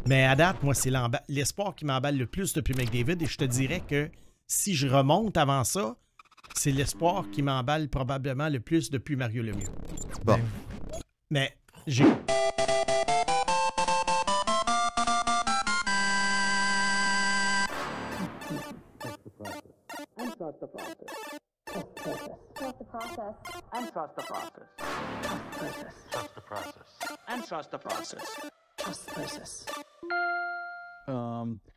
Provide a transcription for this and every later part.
Mais à date, moi, c'est l'espoir qui m'emballe le plus depuis McDavid. Et je te dirais que si je remonte avant ça, c'est l'espoir qui m'emballe probablement le plus depuis Mario Lemieux. Bon. Mais j'ai... Trust the process. Trust the process. And trust the process. Trust the process. And trust the process. Trust the process.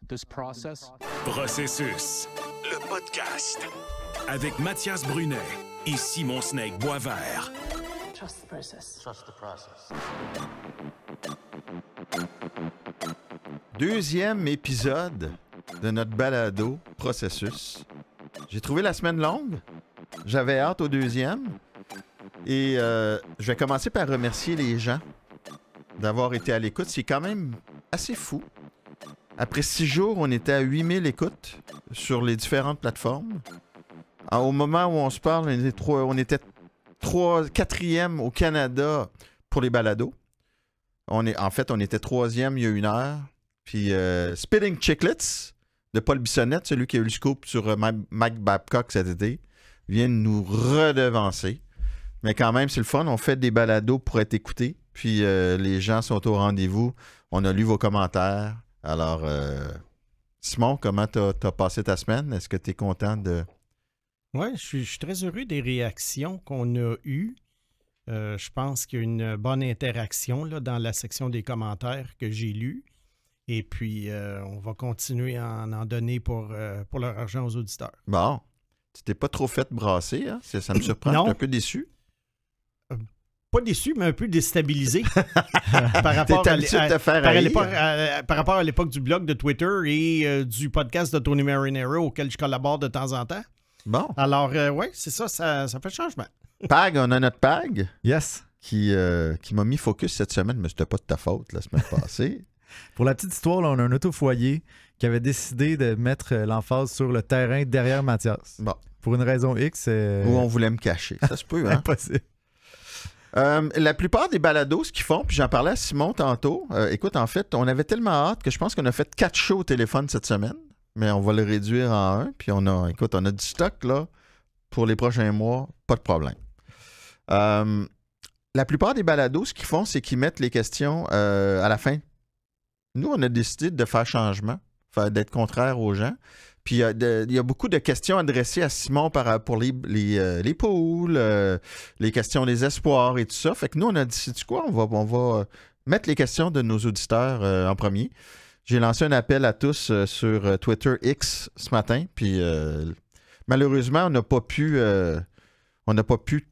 This process. Processus, le podcast. Avec Mathias Brunet et Simon Snake Boisvert. Trust the process. Trust the process. Deuxième épisode de notre balado Processus. J'ai trouvé la semaine longue. J'avais hâte au deuxième. Et je vais commencer par remercier les gens d'avoir été à l'écoute. C'est quand même assez fou. Après 6 jours, on était à 8000 écoutes sur les différentes plateformes. Au moment où on se parle, on était 4e au Canada pour les balados. On était 3e il y a 1 heure. Puis Spitting Chicklets de Paul Bissonnette, celui qui a eu le scoop sur Mike Babcock cet été, vient de nous redevancer. Mais quand même, c'est le fun. On fait des balados pour être écoutés. Puis les gens sont au rendez-vous. On a lu vos commentaires. Alors, Simon, comment t'as passé ta semaine? Est-ce que tu es content de... Oui, je suis très heureux des réactions qu'on a eues. Je pense qu'il y a une bonne interaction là, dans la section des commentaires que j'ai lus. Et puis, on va continuer à en donner pour leur argent aux auditeurs. Bon. Tu t'es pas trop fait brasser, hein? Ça me surprend. Non. Je suis un peu déçu. Pas déçu, mais un peu déstabilisé par rapport à l'époque du blog de Twitter et du podcast de Tony Marinero auquel je collabore de temps en temps. Bon. Alors, oui, c'est ça fait changement. Pag, on a notre Pag Yes. qui m'a mis focus cette semaine, mais c'était pas de ta faute la semaine passée. Pour la petite histoire, là, on a un auto-foyer qui avait décidé de mettre l'emphase sur le terrain derrière Mathias. Bon. Pour une raison X. Où on voulait me cacher. Ça se peut, hein? Impossible. La plupart des balados, ce qu'ils font, puis j'en parlais à Simon tantôt, écoute, en fait, on avait tellement hâte que je pense qu'on a fait 4 shows au téléphone cette semaine, mais on va le réduire en 1, puis on a du stock, là, pour les prochains mois, pas de problème. La plupart des balados, ce qu'ils font, c'est qu'ils mettent les questions à la fin. Nous, on a décidé de faire changement, d'être contraire aux gens. Puis il y a beaucoup de questions adressées à Simon pour les poules, les questions des espoirs et tout ça. Fait que nous, on a dit, sais-tu quoi, on va mettre les questions de nos auditeurs en premier. J'ai lancé un appel à tous sur Twitter X ce matin. Puis malheureusement, on n'a pas pu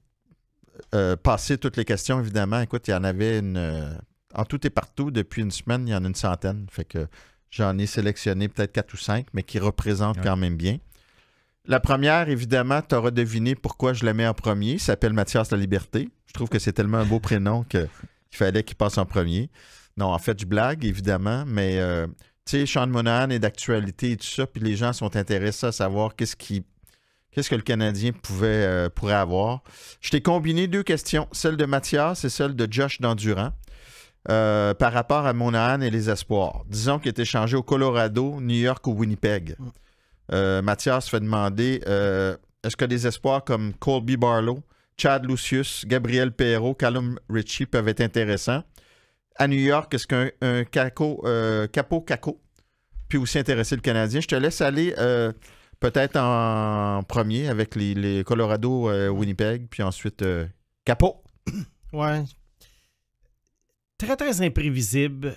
passer toutes les questions, évidemment. Écoute, il y en avait en tout et partout, depuis une semaine, il y en a une centaine. Fait que j'en ai sélectionné peut-être 4 ou 5, mais qui représentent quand même bien. La première, évidemment, tu auras deviné pourquoi je la mets en premier. Il s'appelle Mathias La Liberté. Je trouve que c'est tellement un beau prénom qu'il fallait qu'il passe en premier. Non, en fait, je blague, évidemment, mais tu sais, Sean Monahan est d'actualité et tout ça, puis les gens sont intéressés à savoir qu'est-ce que le Canadien pourrait avoir. Je t'ai combiné 2 questions, celle de Mathias et celle de Josh d'Endurant. Par rapport à Monahan et les espoirs. Disons qu'il est échangé au Colorado, New York ou Winnipeg. Mathias fait demander est-ce que des espoirs comme Colby Barlow, Chad Lucius, Gabriel Perreault, Callum Ritchie peuvent être intéressants? À New York, est-ce qu'un Capo peut aussi intéresser le Canadien? Je te laisse aller peut-être en premier avec les Colorado, Winnipeg, puis ensuite Capo. Ouais. Très, très imprévisible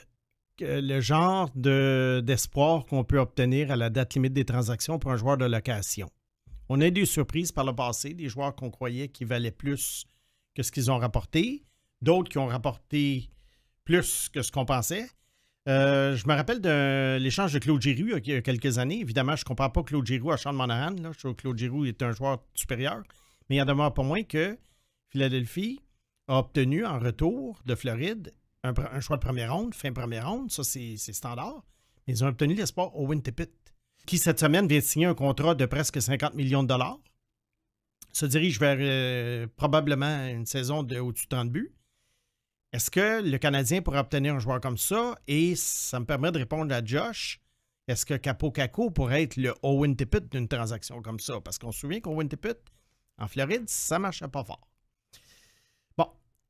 le genre d'espoir qu'on peut obtenir à la date limite des transactions pour un joueur de location. On a eu des surprises par le passé, des joueurs qu'on croyait qui valaient plus que ce qu'ils ont rapporté, d'autres qui ont rapporté plus que ce qu'on pensait. Je me rappelle de l'échange de Claude Giroux il y a quelques années. Évidemment, je ne compare pas Claude Giroux à Sean Monahan. Là. Je trouve que Claude Giroux est un joueur supérieur, mais il en demeure pas moins que Philadelphie a obtenu en retour de Floride un choix de première ronde, fin première ronde, ça c'est standard. Mais ils ont obtenu l'espoir Owen Tippett, qui cette semaine vient de signer un contrat de presque 50 millions de dollars, se dirige vers probablement une saison de au-dessus de 30 buts. Est-ce que le Canadien pourrait obtenir un joueur comme ça? Et ça me permet de répondre à Josh. Est-ce que Kaapo Kakko pourrait être le Owen Tippett d'une transaction comme ça? Parce qu'on se souvient qu'Owen Tippett, en Floride, ça ne marchait pas fort. Bon,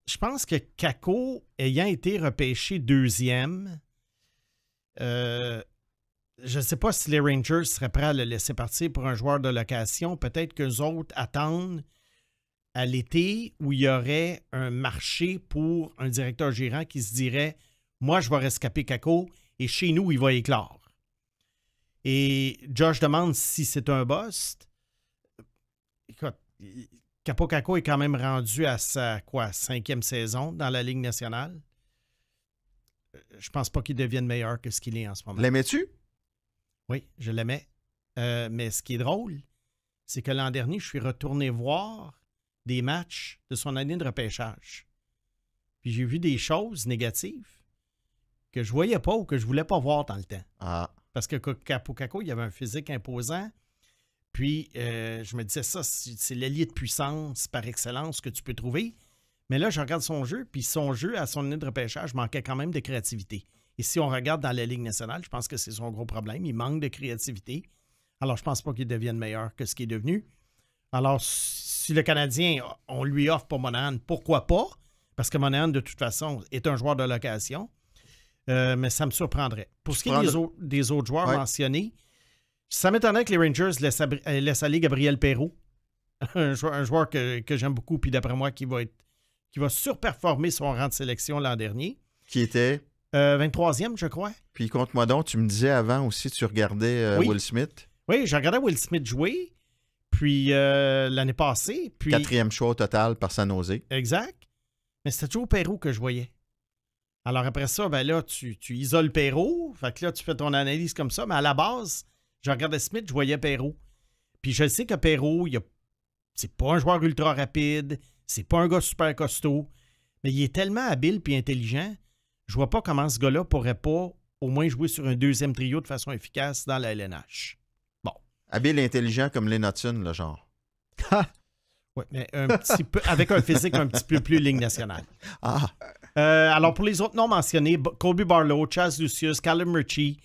je pense que Kakko, ayant été repêché 2e, je ne sais pas si les Rangers seraient prêts à le laisser partir pour un joueur de location. Peut-être qu'eux autres attendent à l'été où il y aurait un marché pour un directeur gérant qui se dirait « Moi, je vais rescaper Kakko et chez nous, il va éclore. » Et Josh demande si c'est un bust. Écoute, Kaapo Kakko est quand même rendu à sa 5e saison dans la Ligue nationale. Je pense pas qu'il devienne meilleur que ce qu'il est en ce moment. L'aimais-tu? Oui, je l'aimais. Mais ce qui est drôle, c'est que l'an dernier, je suis retourné voir des matchs de son année de repêchage. Puis j'ai vu des choses négatives que je voyais pas ou que je voulais pas voir dans le temps. Ah. Parce que Kaapo Kakko, il avait un physique imposant. Puis, je me disais ça, c'est l'allié de puissance par excellence que tu peux trouver. Mais là, je regarde son jeu, puis son jeu, à son année de repêchage, manquait quand même de créativité. Et si on regarde dans la Ligue nationale, je pense que c'est son gros problème. Il manque de créativité. Alors, je pense pas qu'il devienne meilleur que ce qu'il est devenu. Alors, si le Canadien, on lui offre pas Monahan, pourquoi pas? Parce que Monahan, de toute façon, est un joueur de location. Mais ça me surprendrait. Pour ce qui est des autres joueurs mentionnés, ça m'étonnerait que les Rangers laissent aller Gabriel Perreault, un joueur que j'aime beaucoup, puis d'après moi, qui va surperformer son rang de sélection l'an dernier. Qui était? 23e, je crois. Puis, compte-moi donc, tu me disais avant aussi, tu regardais Will Smith. Oui, j'ai regardé Will Smith jouer, puis l'année passée. Puis 4e choix au total par San Jose. Exact. Mais c'était toujours Perreault que je voyais. Alors après ça, ben là, tu isoles Perreault. Fait que là, tu fais ton analyse comme ça. Mais à la base, je regardais Smith, je voyais Perreault. Puis je sais que Perreault, c'est pas un joueur ultra rapide. C'est pas un gars super costaud. Mais il est tellement habile et intelligent. Je vois pas comment ce gars-là pourrait pas au moins jouer sur un 2e trio de façon efficace dans la LNH. Bon. Habile et intelligent comme Len Hudson, le genre. Oui, mais un petit peu, avec un physique un petit peu plus Ligue nationale. Ah! Alors, pour les autres noms mentionnés, Colby Barlow, Chaz Lucius, Callum Murchie,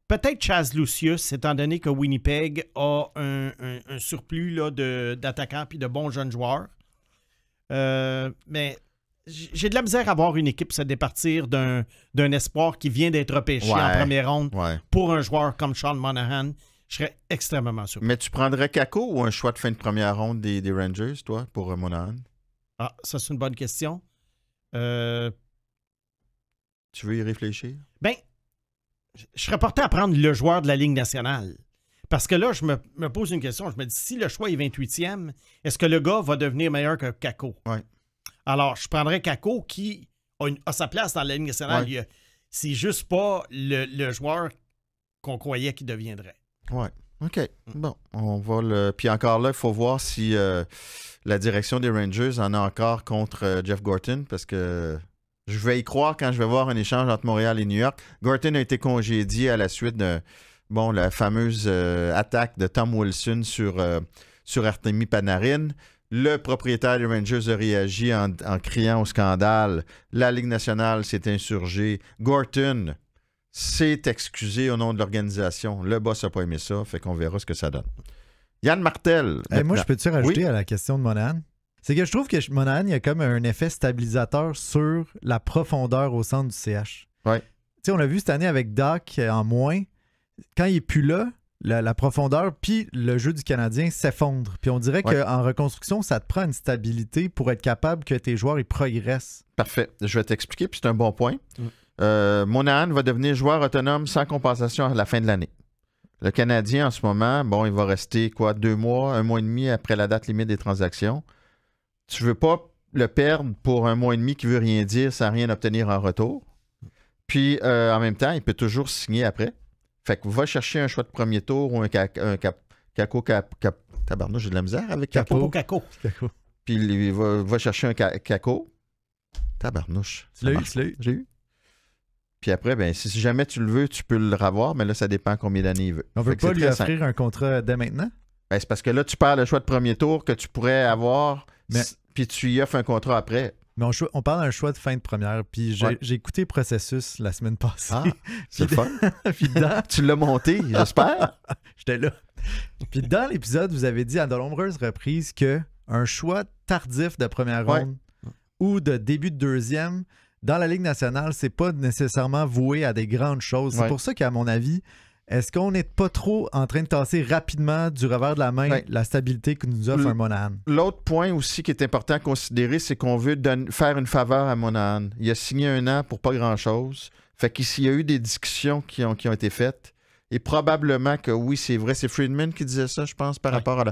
peut-être Chaz Lucius, étant donné que Winnipeg a un surplus là, d'attaquants et de bons jeunes joueurs. Mais j'ai de la misère à voir une équipe se départir d'un espoir qui vient d'être repêché en première ronde pour un joueur comme Sean Monahan. Je serais extrêmement surpris. Mais tu prendrais Kakko ou un choix de fin de première ronde des Rangers, toi, pour Monahan? Ah, ça, c'est une bonne question. Tu veux y réfléchir? Ben, je serais porté à prendre le joueur de la Ligue nationale. Parce que là, je me pose une question. Je me dis, si le choix est 28e, est-ce que le gars va devenir meilleur que Kakko? Oui. Alors, je prendrais Kakko qui a sa place dans la Ligue nationale. Ouais. C'est juste pas le joueur qu'on croyait qu'il deviendrait. Oui. OK. Bon, on va le... Puis encore là, il faut voir si la direction des Rangers en a encore contre Jeff Gorton, parce que je vais y croire quand je vais voir un échange entre Montréal et New York. Gorton a été congédié à la suite de la fameuse attaque de Tom Wilson sur Artemi Panarin. Le propriétaire des Rangers a réagi en criant au scandale. La Ligue nationale s'est insurgée. Gorton s'est excusé au nom de l'organisation. Le boss n'a pas aimé ça, fait qu'on verra ce que ça donne. Yann Martel. Moi, je peux-tu rajouter à la question de Monahan? C'est que je trouve que Monahan, il y a comme un effet stabilisateur sur la profondeur au centre du CH. Ouais. Tu sais, on l'a vu cette année avec Doc en moins. Quand il n'est plus là, la profondeur puis le jeu du Canadien s'effondre. Puis on dirait qu'en reconstruction, ça te prend une stabilité pour être capable que tes joueurs ils progressent. Parfait. Je vais t'expliquer, puis c'est un bon point. Monahan va devenir joueur autonome sans compensation à la fin de l'année. Le Canadien, en ce moment, il va rester 2 mois, 1 mois et demi après la date limite des transactions. Tu ne veux pas le perdre pour 1 mois et demi qui ne veut rien dire sans rien obtenir en retour. Puis, en même temps, il peut toujours signer après. Fait que va chercher un choix de premier tour ou un Kakko. Tabarnouche, j'ai de la misère avec Kakko. Puis, il va chercher un Kakko. Tabarnouche. Tu l'as eu? J'ai eu. Puis après, si jamais tu le veux, tu peux le revoir, mais là, ça dépend combien d'années il veut. On ne veut pas lui offrir un contrat dès maintenant? C'est parce que là, tu perds le choix de premier tour que tu pourrais avoir, puis tu y offres un contrat après. Mais on parle d'un choix de fin de première. Puis j'ai écouté Processus la semaine passée. Ah, c'est le fun. Puis dedans, Tu l'as monté, j'espère. j'étais là. Puis dans l'épisode, vous avez dit à de nombreuses reprises qu'un choix tardif de première ronde ou de début de deuxième, dans la Ligue nationale, c'est pas nécessairement voué à des grandes choses. C'est pour ça qu'à mon avis, est-ce qu'on n'est pas trop en train de tasser rapidement du revers de la main la stabilité que nous offre un Monahan? L'autre point aussi qui est important à considérer, c'est qu'on veut faire une faveur à Monahan. Il a signé 1 an pour pas grand-chose. Fait qu'ici, il y a eu des discussions qui ont été faites. Et probablement que oui, c'est vrai. C'est Friedman qui disait ça, je pense, par rapport à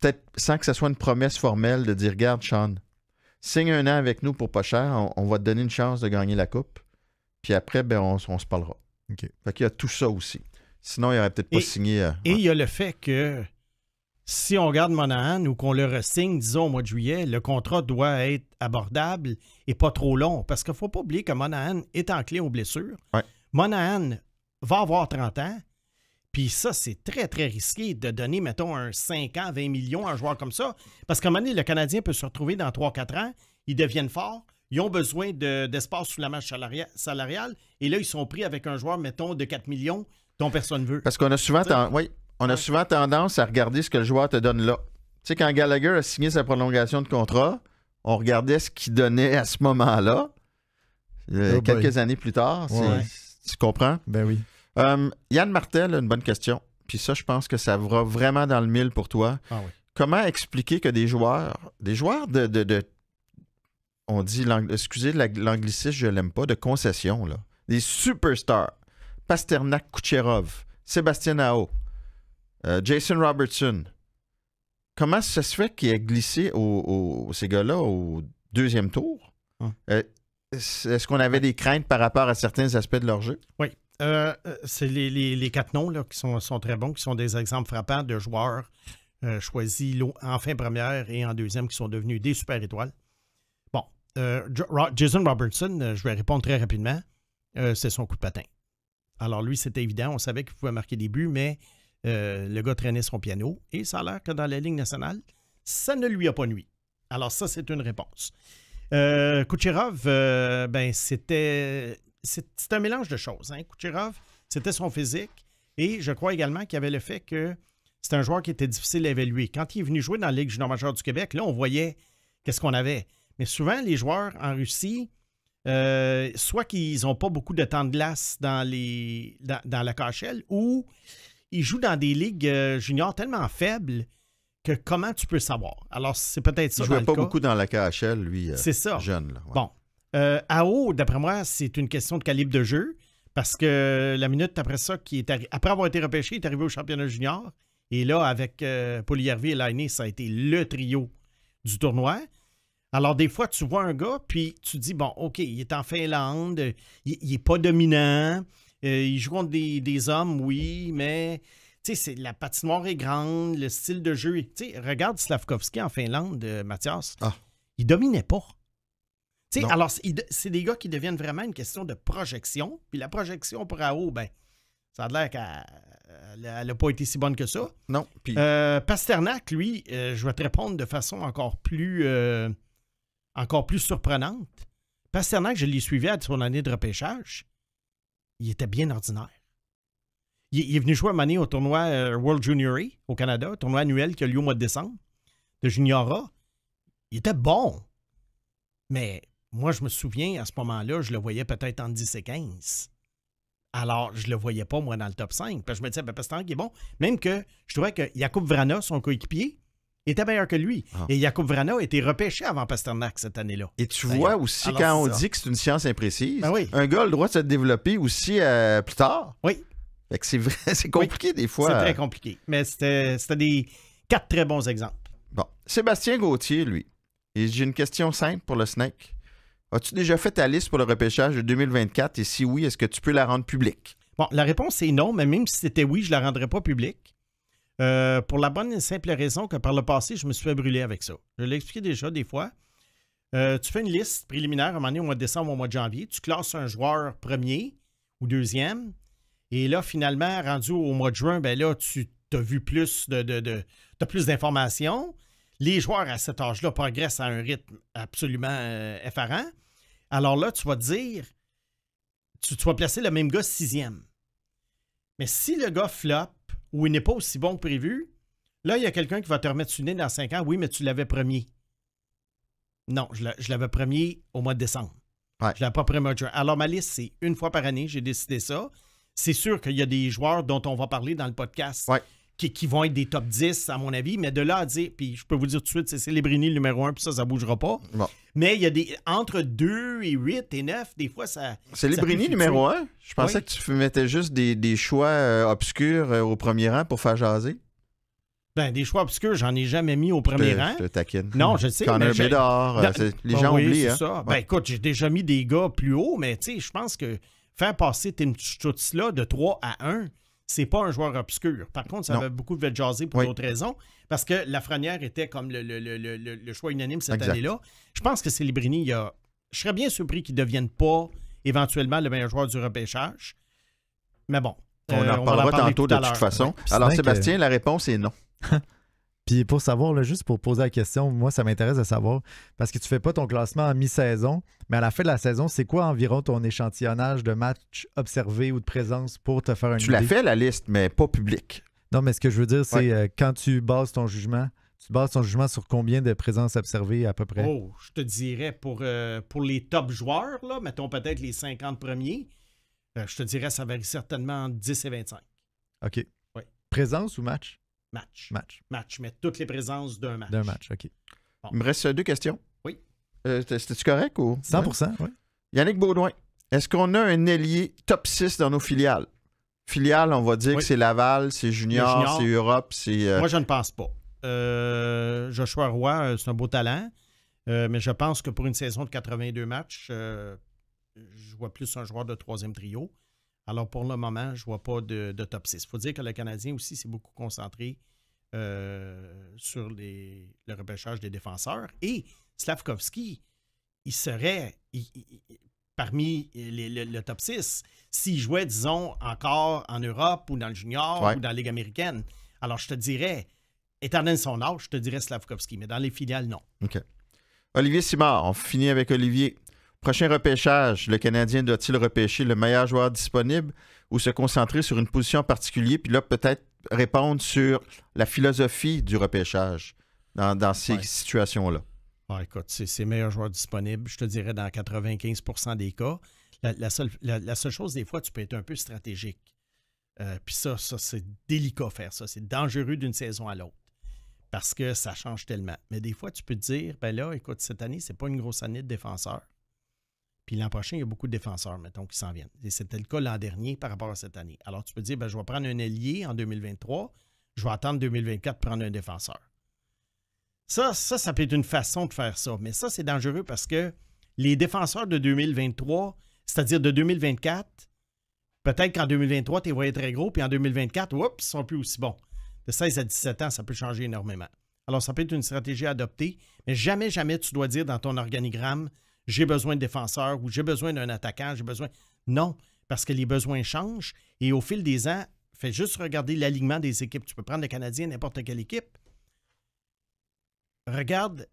peut-être sans que ce soit une promesse formelle de dire, regarde, Sean, signe 1 an avec nous pour pas cher, on va te donner une chance de gagner la coupe. Puis après, ben, on se parlera. Okay. Fait qu'il y a tout ça aussi. Sinon, il n'aurait peut-être pas signé. Et il y a le fait que si on garde Monahan ou qu'on le re-signe, disons, au mois de juillet, le contrat doit être abordable et pas trop long. Parce qu'il ne faut pas oublier que Monahan est enclin aux blessures. Ouais. Monahan va avoir 30 ans. Puis ça, c'est très, très risqué de donner, mettons, un 5 ans, 20 millions à un joueur comme ça. Parce qu'à un moment donné, le Canadien peut se retrouver dans 3-4 ans. Ils deviennent forts. Ils ont besoin d'espace sous la marge salariale. Et là, ils sont pris avec un joueur, mettons, de 4 millions dont personne ne veut. Parce qu'on a souvent, souvent tendance à regarder ce que le joueur te donne là. Tu sais, quand Gallagher a signé sa prolongation de contrat, on regardait ce qu'il donnait à ce moment-là. Quelques années plus tard. Tu comprends? Ben oui. Yann Martel a une bonne question. Puis ça, je pense que ça va vraiment dans le mille pour toi. Ah oui. Comment expliquer que des joueurs de on dit, excusez l'anglicisme, je l'aime pas, de concession, là. Des superstars. Pasternak, Kucherov, Sébastien Aho, Jason Robertson. Comment ça se fait qu'il ait glissé ces gars-là au 2e tour? Est-ce qu'on avait des craintes par rapport à certains aspects de leur jeu? Oui. C'est les 4 noms là, qui sont très bons, qui sont des exemples frappants de joueurs choisis en fin première et en deuxième qui sont devenus des super étoiles. Bon, Jason Robertson, je vais répondre très rapidement, c'est son coup de patin. Alors lui, c'était évident, on savait qu'il pouvait marquer des buts, mais le gars traînait son piano et ça a l'air que dans la Ligue nationale, ça ne lui a pas nui. Alors ça, c'est une réponse. Kucherov, c'était un mélange de choses. Hein? Kucherov, c'était son physique et je crois également qu'il y avait le fait que c'est un joueur qui était difficile à évaluer. Quand il est venu jouer dans la Ligue junior majeure du Québec, là, on voyait qu'est-ce qu'on avait. Mais souvent, les joueurs en Russie, soit qu'ils n'ont pas beaucoup de temps de glace dans la KHL ou ils jouent dans des ligues juniors tellement faibles que comment tu peux savoir? Alors, c'est peut-être ça. Il ne jouait pas beaucoup dans la KHL, lui, c'est ça. Jeune. Là, ouais. Bon. AO, d'après moi, c'est une question de calibre de jeu parce que la minute après ça, après avoir été repêché, il est arrivé au championnat junior. Et là, avec Puljujärvi et Laine, ça a été le trio du tournoi. Alors, des fois, tu vois un gars, puis tu dis, bon, OK, il est en Finlande, il n'est pas dominant, il joue contre des hommes, oui, mais la patinoire est grande, le style de jeu. Regarde Slavkovski en Finlande, Mathias. Il dominait pas. Alors, c'est des gars qui deviennent vraiment une question de projection. Puis la projection pour AO, ben, ça a l'air qu'elle n'a pas été si bonne que ça. Non. Puis... Pasternak, lui, je vais te répondre de façon encore plus surprenante. Pasternak, je l'ai suivi à son année de repêchage. Il était bien ordinaire. Il est venu jouer à Mané au tournoi World Junior A au Canada, tournoi annuel qui a lieu au mois de décembre, de Junior A. Il était bon. Mais moi, je me souviens, à ce moment-là, je le voyais peut-être en 10 et 15. Alors, je le voyais pas, moi, dans le top 5. Parce que je me disais, Pasternak est bon. Même que je trouvais que Jakub Vrana, son coéquipier, était meilleur que lui. Et Jakub Vrana a été repêché avant Pasternak cette année-là. Et tu vois aussi, quand on dit que c'est une science imprécise, ben oui. Un gars a le droit de se développer aussi plus tard. Oui. Fait que c'est vrai, c'est compliqué des fois. C'est très compliqué. Mais c'était des 4 très bons exemples. Bon. Sébastien Gauthier, lui. Et j'ai une question simple pour le Snake. As-tu déjà fait ta liste pour le repêchage de 2024? Et si oui, est-ce que tu peux la rendre publique? Bon, la réponse est non, mais même si c'était oui, je ne la rendrais pas publique. Pour la bonne et simple raison que par le passé, je me suis fait brûler avec ça. Je l'ai expliqué déjà des fois. Tu fais une liste préliminaire à un moment donné au mois de décembre, au mois de janvier. Tu classes un joueur premier ou deuxième. Et là, finalement, rendu au mois de juin, ben là, tu as vu plus t'as plus d'informations. Les joueurs à cet âge-là progressent à un rythme absolument effarant. Alors là, tu vas te dire, tu vas placer le même gars 6e. Mais si le gars flop ou il n'est pas aussi bon que prévu, là, il y a quelqu'un qui va te remettre sur le nez dans 5 ans. Oui, mais tu l'avais premier. Non, je l'avais premier au mois de décembre. Ouais. Je ne l'avais pas premier au mois de juin. Alors, ma liste, c'est une fois par année. J'ai décidé ça. C'est sûr qu'il y a des joueurs dont on va parler dans le podcast qui vont être des top 10, à mon avis. Mais de là à dire, puis je peux vous dire tout de suite, c'est Celebrini le numéro 1, puis ça ne bougera pas. Bon. Mais il y a des entre 2 et 8 et 9, des fois, ça... Celebrini numéro 1? Je pensais que tu mettais juste des choix obscurs au premier rang pour faire jaser. Ben, des choix obscurs, j'en ai jamais mis au premier rang. Je te taquine. Non, je sais. Connor Bedard, les gens oublient. C'est hein? ça. Ouais. Ben, écoute, j'ai déjà mis des gars plus hauts, mais tu sais, je pense que faire passer Tim Stützle de 3 à 1, c'est pas un joueur obscur. Par contre, ça avait beaucoup de jaser pour d'autres raisons, parce que Lafrenière était comme le choix unanime cette année-là. Je pense que Celebrini, je serais bien surpris qu'il ne devienne pas éventuellement le meilleur joueur du repêchage. Mais bon. On en reparlera tantôt de toute façon. Ouais. Alors, Sébastien, la réponse est non. Puis pour savoir, là, juste pour poser la question, moi, ça m'intéresse de savoir, parce que tu fais pas ton classement en mi-saison, mais à la fin de la saison, c'est quoi environ ton échantillonnage de matchs observés ou de présence pour te faire une idée? Tu l'as fait, la liste, mais pas publique. Non, mais ce que je veux dire, c'est quand tu bases ton jugement sur combien de présences observées à peu près? Oh, je te dirais pour les top joueurs, là, mettons peut-être les 50 premiers, je te dirais ça varie certainement entre 10 et 25. OK. Oui. Présence ou match? Match, mais toutes les présences d'un match. D'un match, OK. Bon. Il me reste 2 questions. Oui. C'était-tu correct ou? 100%, oui. Yannick Beaudoin, est-ce qu'on a un ailier top 6 dans nos filiales? Filiales, on va dire que c'est Laval, c'est Junior, c'est Europe, c'est... Moi, je ne pense pas. Joshua Roy, c'est un beau talent, mais je pense que pour une saison de 82 matchs, je vois plus un joueur de troisième trio. Alors, pour le moment, je ne vois pas de top 6. Il faut dire que le Canadien aussi s'est beaucoup concentré sur le repêchage des défenseurs. Et Slavkovski, il serait parmi le top 6 s'il jouait, disons, encore en Europe ou dans le junior ou dans la Ligue américaine. Alors, je te dirais, étant donné son âge, je te dirais Slavkovski, mais dans les filiales, non. OK. Olivier Simard, on finit avec Olivier. Prochain repêchage, le Canadien doit-il repêcher le meilleur joueur disponible ou se concentrer sur une position en particulier, puis là, peut-être répondre sur la philosophie du repêchage dans ces situations-là? Ah, écoute, c'est le meilleur joueur disponible, je te dirais dans 95% des cas. La seule chose, des fois, tu peux être un peu stratégique. Puis ça, c'est délicat faire ça. C'est dangereux d'une saison à l'autre parce que ça change tellement. Mais des fois, tu peux te dire, ben là, écoute, cette année, c'est pas une grosse année de défenseurs. Puis l'an prochain, il y a beaucoup de défenseurs, mettons, qui s'en viennent. Et c'était le cas l'an dernier par rapport à cette année. Alors, tu peux dire, ben, je vais prendre un ailier en 2023, je vais attendre 2024 pour prendre un défenseur. Ça peut être une façon de faire ça. Mais ça, c'est dangereux parce que les défenseurs de 2023, c'est-à-dire de 2024, peut-être qu'en 2023, tu les voyais très gros, puis en 2024, oups, ils ne sont plus aussi bons. De 16 à 17 ans, ça peut changer énormément. Alors, ça peut être une stratégie à adopter, mais jamais, jamais tu dois dire dans ton organigramme, j'ai besoin de défenseurs ou j'ai besoin d'un attaquant, j'ai besoin... Non, parce que les besoins changent et au fil des ans, fais juste regarder l'alignement des équipes. Tu peux prendre le Canadien, n'importe quelle équipe. Regarde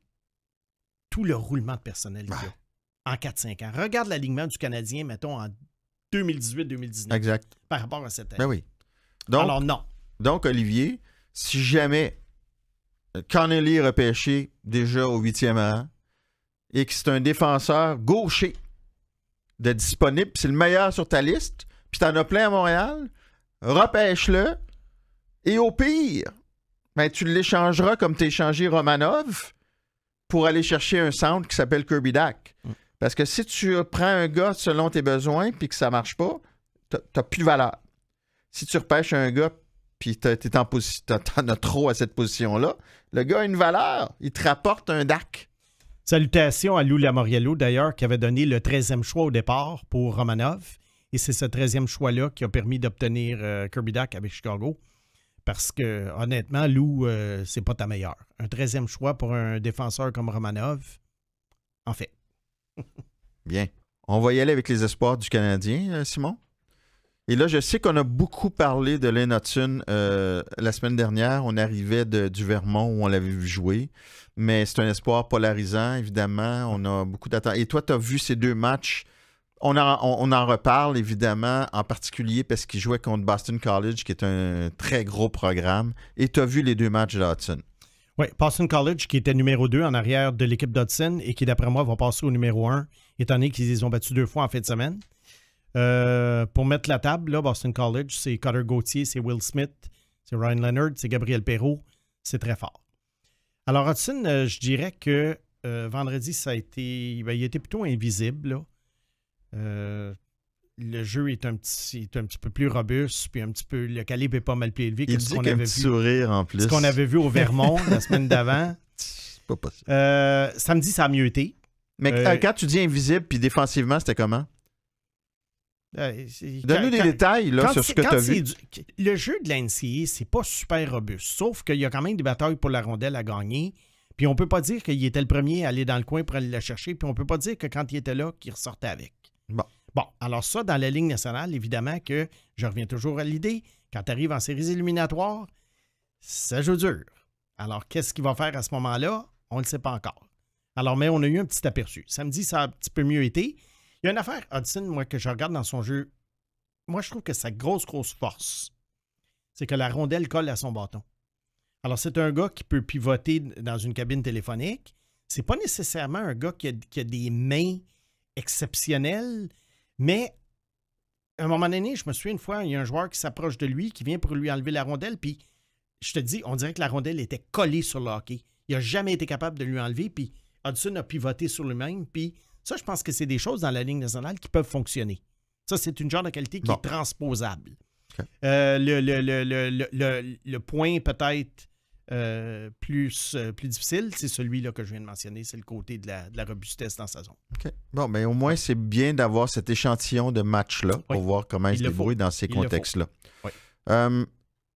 tout le roulement de personnel qu'il y a en 4-5 ans. Regarde l'alignement du Canadien, mettons, en 2018-2019. Exact. Par rapport à cette année. Ben oui. Donc, alors, non. Donc, Olivier, si jamais Connelly est repêché déjà au 8e rang et que c'est un défenseur gaucher de disponible, c'est le meilleur sur ta liste, puis t'en as plein à Montréal, repêche-le, et au pire, ben, tu l'échangeras comme tu as échangé Romanov pour aller chercher un centre qui s'appelle Kirby Dach. Parce que si tu prends un gars selon tes besoins puis que ça marche pas, t'as plus de valeur. Si tu repêches un gars puis t'en as trop à cette position-là, le gars a une valeur. Il te rapporte un DAC. Salutations à Lou Lamoriello, d'ailleurs, qui avait donné le 13e choix au départ pour Romanov. Et c'est ce 13e choix-là qui a permis d'obtenir Kirby Dach avec Chicago. Parce que, honnêtement, Lou, c'est pas ta meilleure. Un 13e choix pour un défenseur comme Romanov, en fait. Bien. On va y aller avec les espoirs du Canadien, Simon. Et là, je sais qu'on a beaucoup parlé de Lane Hutson la semaine dernière. On arrivait du Vermont où on l'avait vu jouer. Mais c'est un espoir polarisant, évidemment. On a beaucoup d'attentes. Et toi, tu as vu ces 2 matchs. On en reparle, évidemment, en particulier parce qu'il jouait contre Boston College, qui est un très gros programme. Et tu as vu les 2 matchs de Hutson. Oui, Boston College, qui était numéro 2 en arrière de l'équipe d'Hudson et qui, d'après moi, va passer au numéro 1, étant donné qu'ils les ont battus 2 fois en fin de semaine. Pour mettre la table, là, Boston College, c'est Cutter Gauthier, c'est Will Smith, c'est Ryan Leonard, c'est Gabriel Perrault. C'est très fort. Alors, Hudson, je dirais que vendredi, ça a été. Ben, il était plutôt invisible. Là. Le jeu est un petit peu plus robuste, puis un petit peu. Le calibre est pas mal plus élevé que ce qu'on avait vu. Sourire en plus. Ce qu'on avait vu au Vermont la semaine d'avant. C'est pas possible. Samedi, ça a mieux été. Mais quand tu dis invisible, puis défensivement, c'était comment? Donne-nous des détails là, sur ce que tu as vu. Le jeu de la NCAA, c'est pas super robuste, sauf qu'il y a quand même des batailles pour la rondelle à gagner. Puis on peut pas dire qu'il était le premier à aller dans le coin pour aller la chercher, puis on peut pas dire que quand il était là, qu'il ressortait avec. Bon, alors ça, dans la Ligue nationale, évidemment que je reviens toujours à l'idée, quand tu arrives en séries éliminatoires, ça joue dur. Alors, qu'est-ce qu'il va faire à ce moment-là? On ne le sait pas encore. Alors, mais on a eu un petit aperçu. Samedi, ça a un petit peu mieux été. Il y a une affaire, Hudson, moi, que je regarde dans son jeu. Moi, je trouve que sa grosse force, c'est que la rondelle colle à son bâton. Alors, c'est un gars qui peut pivoter dans une cabine téléphonique. C'est pas nécessairement un gars qui a des mains exceptionnelles, mais à un moment donné, je me souviens une fois, il y a un joueur qui s'approche de lui, qui vient pour lui enlever la rondelle, puis je te dis, on dirait que la rondelle était collée sur le hockey. Il n'a jamais été capable de lui enlever, puis Hudson a pivoté sur lui-même, puis ça, je pense que c'est des choses dans la Ligue nationale qui peuvent fonctionner. Ça, c'est une genre de qualité qui est transposable. Okay. Le point peut-être plus difficile, c'est celui-là que je viens de mentionner, c'est le côté de la robustesse dans sa zone. Okay. Bon, mais au moins, c'est bien d'avoir cet échantillon de match-là pour voir comment il se débrouille dans ces contextes-là. Oui.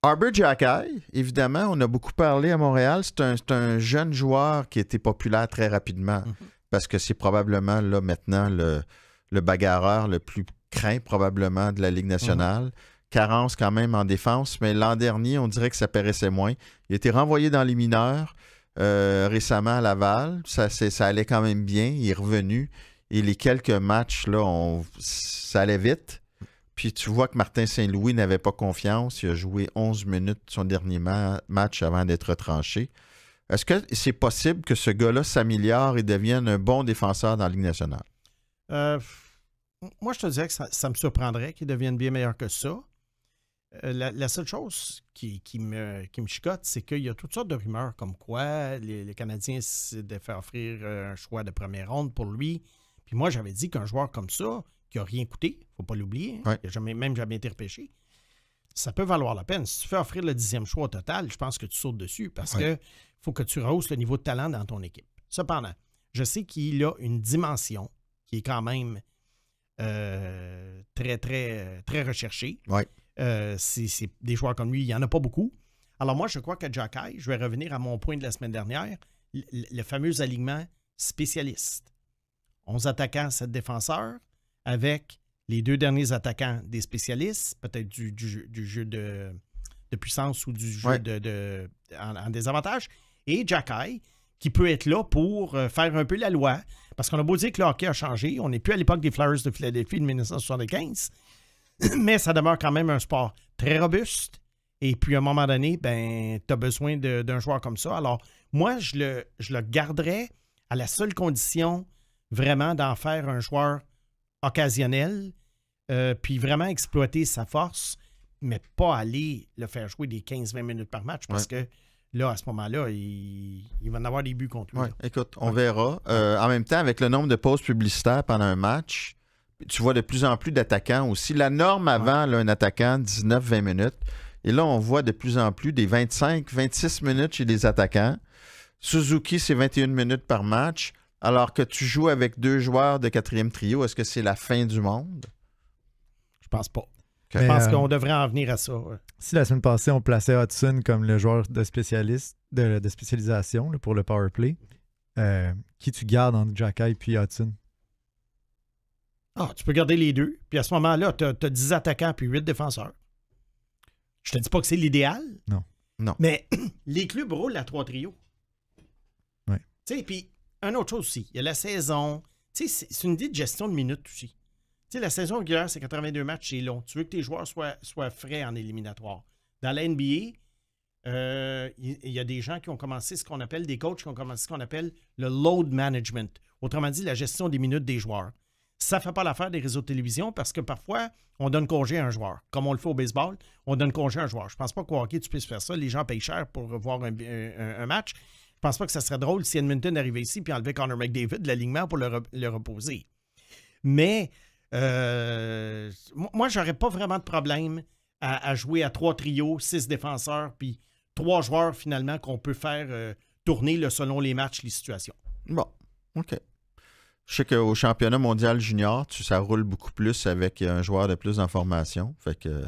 Arber Xhekaj, évidemment, on a beaucoup parlé à Montréal. C'est un jeune joueur qui a été populaire très rapidement parce que c'est probablement là maintenant le bagarreur le plus craint probablement de la Ligue nationale. Carence quand même en défense, mais l'an dernier, on dirait que ça paraissait moins. Il a été renvoyé dans les mineurs récemment à Laval. Ça allait quand même bien. Il est revenu. Et les quelques matchs, là, ça allait vite. Puis tu vois que Martin Saint-Louis n'avait pas confiance. Il a joué 11 minutes son dernier match avant d'être retranché. Est-ce que c'est possible que ce gars-là s'améliore et devienne un bon défenseur dans la Ligue nationale? Moi, je te dirais que ça me surprendrait qu'il devienne bien meilleur que ça. La seule chose qui me chicote, c'est qu'il y a toutes sortes de rumeurs comme quoi les Canadiens se fait offrir un choix de première ronde pour lui. Puis moi, j'avais dit qu'un joueur comme ça, qui n'a rien coûté, il ne faut pas l'oublier, hein, il n'a même jamais été repêché, ça peut valoir la peine. Si tu fais offrir le 10e choix au total, je pense que tu sautes dessus parce que faut que tu rehausses le niveau de talent dans ton équipe. Cependant, je sais qu'il a une dimension qui est quand même très, très, très recherchée. Oui. C'est des joueurs comme lui, il n'y en a pas beaucoup. Alors moi, je crois que Xhekaj, je vais revenir à mon point de la semaine dernière, le fameux alignement spécialiste. 11 attaquants, 7 défenseurs, avec les 2 derniers attaquants des spécialistes, peut-être du jeu de puissance ou du jeu en désavantage, et Xhekaj, qui peut être là pour faire un peu la loi. Parce qu'on a beau dire que le hockey a changé, on n'est plus à l'époque des Flyers de Philadelphie de 1975, mais ça demeure quand même un sport très robuste. Et puis, à un moment donné, ben, tu as besoin d'un joueur comme ça. Alors, moi, je le garderais à la seule condition vraiment d'en faire un joueur occasionnel, puis vraiment exploiter sa force, mais pas aller le faire jouer des 15-20 minutes par match parce que là, à ce moment-là, il va en avoir des buts contre lui. Ouais, écoute, on verra. En même temps, avec le nombre de pauses publicitaires pendant un match, tu vois de plus en plus d'attaquants aussi. La norme avant, là, un attaquant, 19-20 minutes. Et là, on voit de plus en plus des 25-26 minutes chez les attaquants. Suzuki, c'est 21 minutes par match. Alors que tu joues avec 2 joueurs de 4e trio, est-ce que c'est la fin du monde? Je pense pas. Okay. Je pense qu'on devrait en venir à ça. Si la semaine passée, on plaçait Hudson comme le joueur de spécialisation là, pour le power play, qui tu gardes entre Xhekaj et Hudson? Ah, tu peux garder les deux. Puis à ce moment-là, tu as 10 attaquants puis 8 défenseurs. Je te dis pas que c'est l'idéal. Non. Non. Mais les clubs roulent à 3 trios. Oui. Tu sais, puis, une autre chose aussi, il y a la saison. Tu sais, c'est une idée de gestion de minutes aussi. Tu sais, la saison régulière, c'est 82 matchs, c'est long. Tu veux que tes joueurs soient frais en éliminatoire. Dans la NBA, il y a des gens qui ont commencé ce qu'on appelle, des coachs qui ont commencé ce qu'on appelle le load management. Autrement dit, la gestion des minutes des joueurs. Ça ne fait pas l'affaire des réseaux de télévision parce que parfois, on donne congé à un joueur. Comme on le fait au baseball, on donne congé à un joueur. Je ne pense pas qu'au hockey, tu puisses faire ça. Les gens payent cher pour voir un match. Je ne pense pas que ça serait drôle si Edmonton arrivait ici et enlevait Connor McDavid de l'alignement pour le reposer. Mais moi, je n'aurais pas vraiment de problème à jouer à 3 trios, 6 défenseurs, puis 3 joueurs finalement qu'on peut faire tourner là, selon les matchs, les situations. Bon, OK. Je sais qu'au championnat mondial junior, ça roule beaucoup plus avec un joueur de plus en formation. Fait que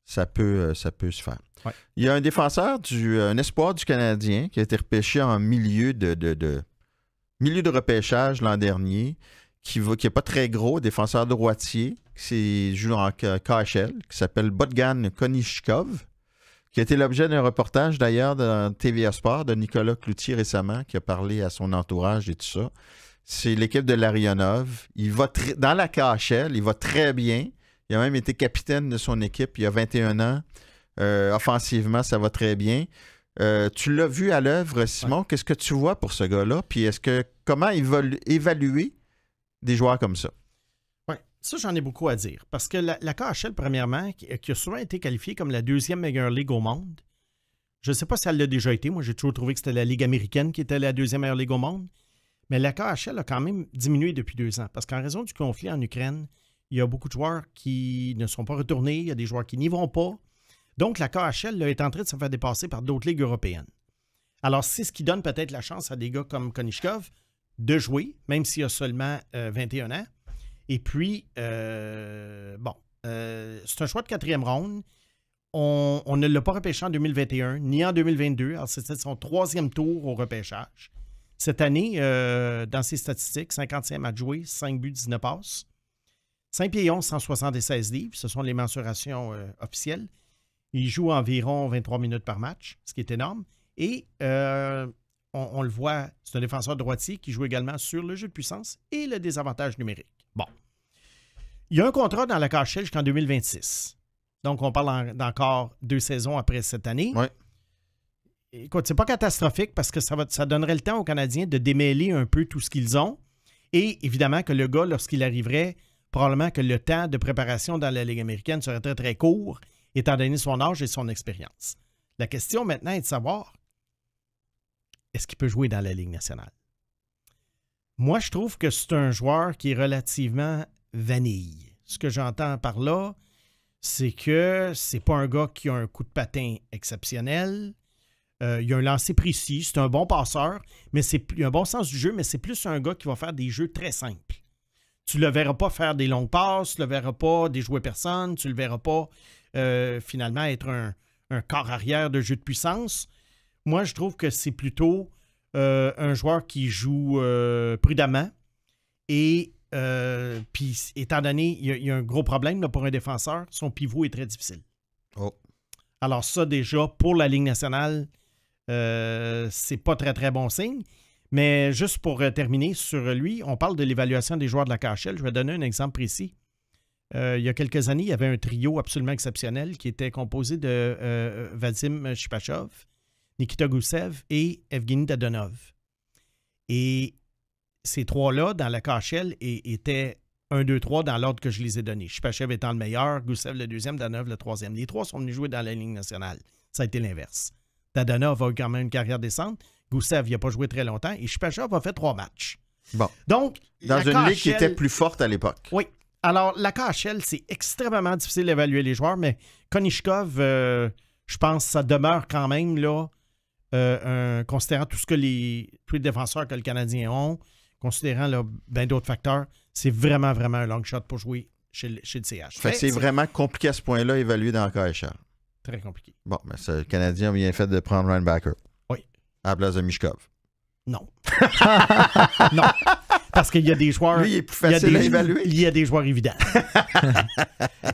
ça peut se faire. Ouais. Il y a un défenseur, un espoir du Canadien qui a été repêché en milieu de repêchage l'an dernier, qui n'est pas très gros, défenseur droitier, qui joue en KHL, qui s'appelle Bogdan Konishkov, qui a été l'objet d'un reportage d'ailleurs dans TVA Sport de Nicolas Cloutier récemment, qui a parlé à son entourage et tout ça. C'est l'équipe de Larionov. Il va dans la KHL, il va très bien. Il a même été capitaine de son équipe il y a 21 ans. Offensivement, ça va très bien. Tu l'as vu à l'œuvre, Simon. Ouais. Qu'est-ce que tu vois pour ce gars-là? Puis comment il va évaluer des joueurs comme ça? Oui, ça, j'en ai beaucoup à dire. Parce que la KHL, premièrement, qui a souvent été qualifiée comme la 2e meilleure ligue au monde, je ne sais pas si elle l'a déjà été. Moi, j'ai toujours trouvé que c'était la Ligue américaine qui était la 2e meilleure ligue au monde. Mais la KHL a quand même diminué depuis 2 ans. Parce qu'en raison du conflit en Ukraine, il y a beaucoup de joueurs qui ne sont pas retournés. Il y a des joueurs qui n'y vont pas. Donc, la KHL là, est en train de se faire dépasser par d'autres ligues européennes. Alors, c'est ce qui donne peut-être la chance à des gars comme Konishkov de jouer, même s'il a seulement 21 ans. Et puis, c'est un choix de 4e ronde. On ne l'a pas repêché en 2021, ni en 2022. Alors, c'était son 3e tour au repêchage. Cette année, dans ses statistiques, 55 matchs joués, 5 buts, 19 passes. 5 pieds 11, 176 livres. Ce sont les mensurations officielles. Il joue environ 23 minutes par match, ce qui est énorme. Et on le voit, c'est un défenseur droitier qui joue également sur le jeu de puissance et le désavantage numérique. Bon. Il y a un contrat dans la KHL jusqu'en 2026. Donc, on parle d'encore 2 saisons après cette année. Oui. Écoute, c'est pas catastrophique parce que ça donnerait le temps aux Canadiens de démêler un peu tout ce qu'ils ont. Et évidemment que le gars, lorsqu'il arriverait, probablement que le temps de préparation dans la Ligue américaine serait très, très court, étant donné son âge et son expérience. La question maintenant est de savoir, est-ce qu'il peut jouer dans la Ligue nationale? Moi, je trouve que c'est un joueur qui est relativement vanille. Ce que j'entends par là, c'est que c'est pas un gars qui a un coup de patin exceptionnel. Il a un lancer précis, c'est un bon passeur, mais il a un bon sens du jeu, mais c'est plus un gars qui va faire des jeux très simples. Tu ne le verras pas faire des longues passes, tu ne le verras pas déjouer personne, tu ne le verras pas finalement être un corps arrière de jeu de puissance. Moi, je trouve que c'est plutôt un joueur qui joue prudemment et puis, étant donné, il y a un gros problème là, pour un défenseur, son pivot est très difficile. Oh. Alors ça, déjà, pour la Ligue nationale, c'est pas très, très bon signe. Mais juste pour terminer sur lui, on parle de l'évaluation des joueurs de la KHL. Je vais donner un exemple précis. Il y a quelques années, il y avait un trio absolument exceptionnel qui était composé de Vadim Shipachov, Nikita Gusev et Evgeny Dadonov. Et ces 3-là, dans la KHL, étaient 1, 2, 3 dans l'ordre que je les ai donnés. Shipachov étant le meilleur, Gusev le 2e, Dadonov le 3e. Les 3 sont venus jouer dans la Ligue nationale. Ça a été l'inverse. Dadonov a eu quand même une carrière décente. Gusev, il n'a pas joué très longtemps. Et Shipachov a fait 3 matchs. Bon. Donc, dans une KHL, ligue qui était plus forte à l'époque. Oui. Alors, la KHL, c'est extrêmement difficile d'évaluer les joueurs, mais Konishkov, je pense que ça demeure quand même, là, considérant tout ce que tous les défenseurs que le Canadien ont, considérant là, bien d'autres facteurs, c'est vraiment, vraiment un long shot pour jouer chez le CH. Fait que c'est vraiment compliqué à ce point-là, évalué dans le KHL. Très compliqué. Bon, mais le Canadien a bien fait de prendre Ryan Backer. Oui. À la place de Mishkov. Non. Non. Parce qu'il y a des joueurs... Lui, il est plus facile à évaluer. Il y a des joueurs évidents.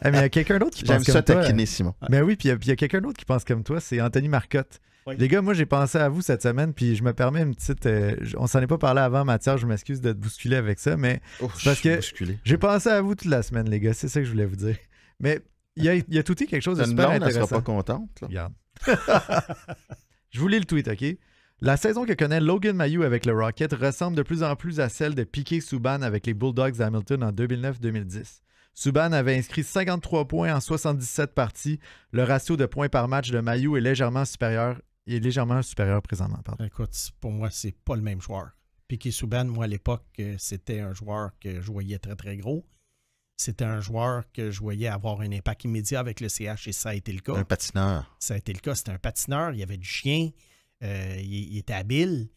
Mais il y a quelqu'un d'autre qui pense J'aime comme ça toi. taquiner, Simon. Mais oui, puis il y a quelqu'un d'autre qui pense comme toi, c'est Anthony Marcotte. Oui. Les gars, moi, j'ai pensé à vous cette semaine, puis je me permets une petite... on s'en est pas parlé avant, Mathias, je m'excuse de te bousculer avec ça, mais Oh, parce je que- suis bousculé. j'ai pensé à vous toute la semaine, les gars, c'est ça que je voulais vous dire. Mais il y a tout quelque chose de Une super blonde, elle intéressant. sera pas contente. Là. Regarde. Je vous lis le tweet, OK? La saison que connaît Logan Mailloux avec le Rocket ressemble de plus en plus à celle de Piquet Subban avec les Bulldogs d'Hamilton en 2009-2010. Subban avait inscrit 53 points en 77 parties. Le ratio de points par match de Mailloux est légèrement supérieur présentement. Pardon. Écoute, pour moi, c'est pas le même joueur. Piquet Subban, moi, à l'époque, c'était un joueur que je voyais très, très gros. C'était un joueur que je voyais avoir un impact immédiat avec le CH et ça a été le cas. Un patineur. Ça a été le cas. C'était un patineur, il avait du chien, il était habile.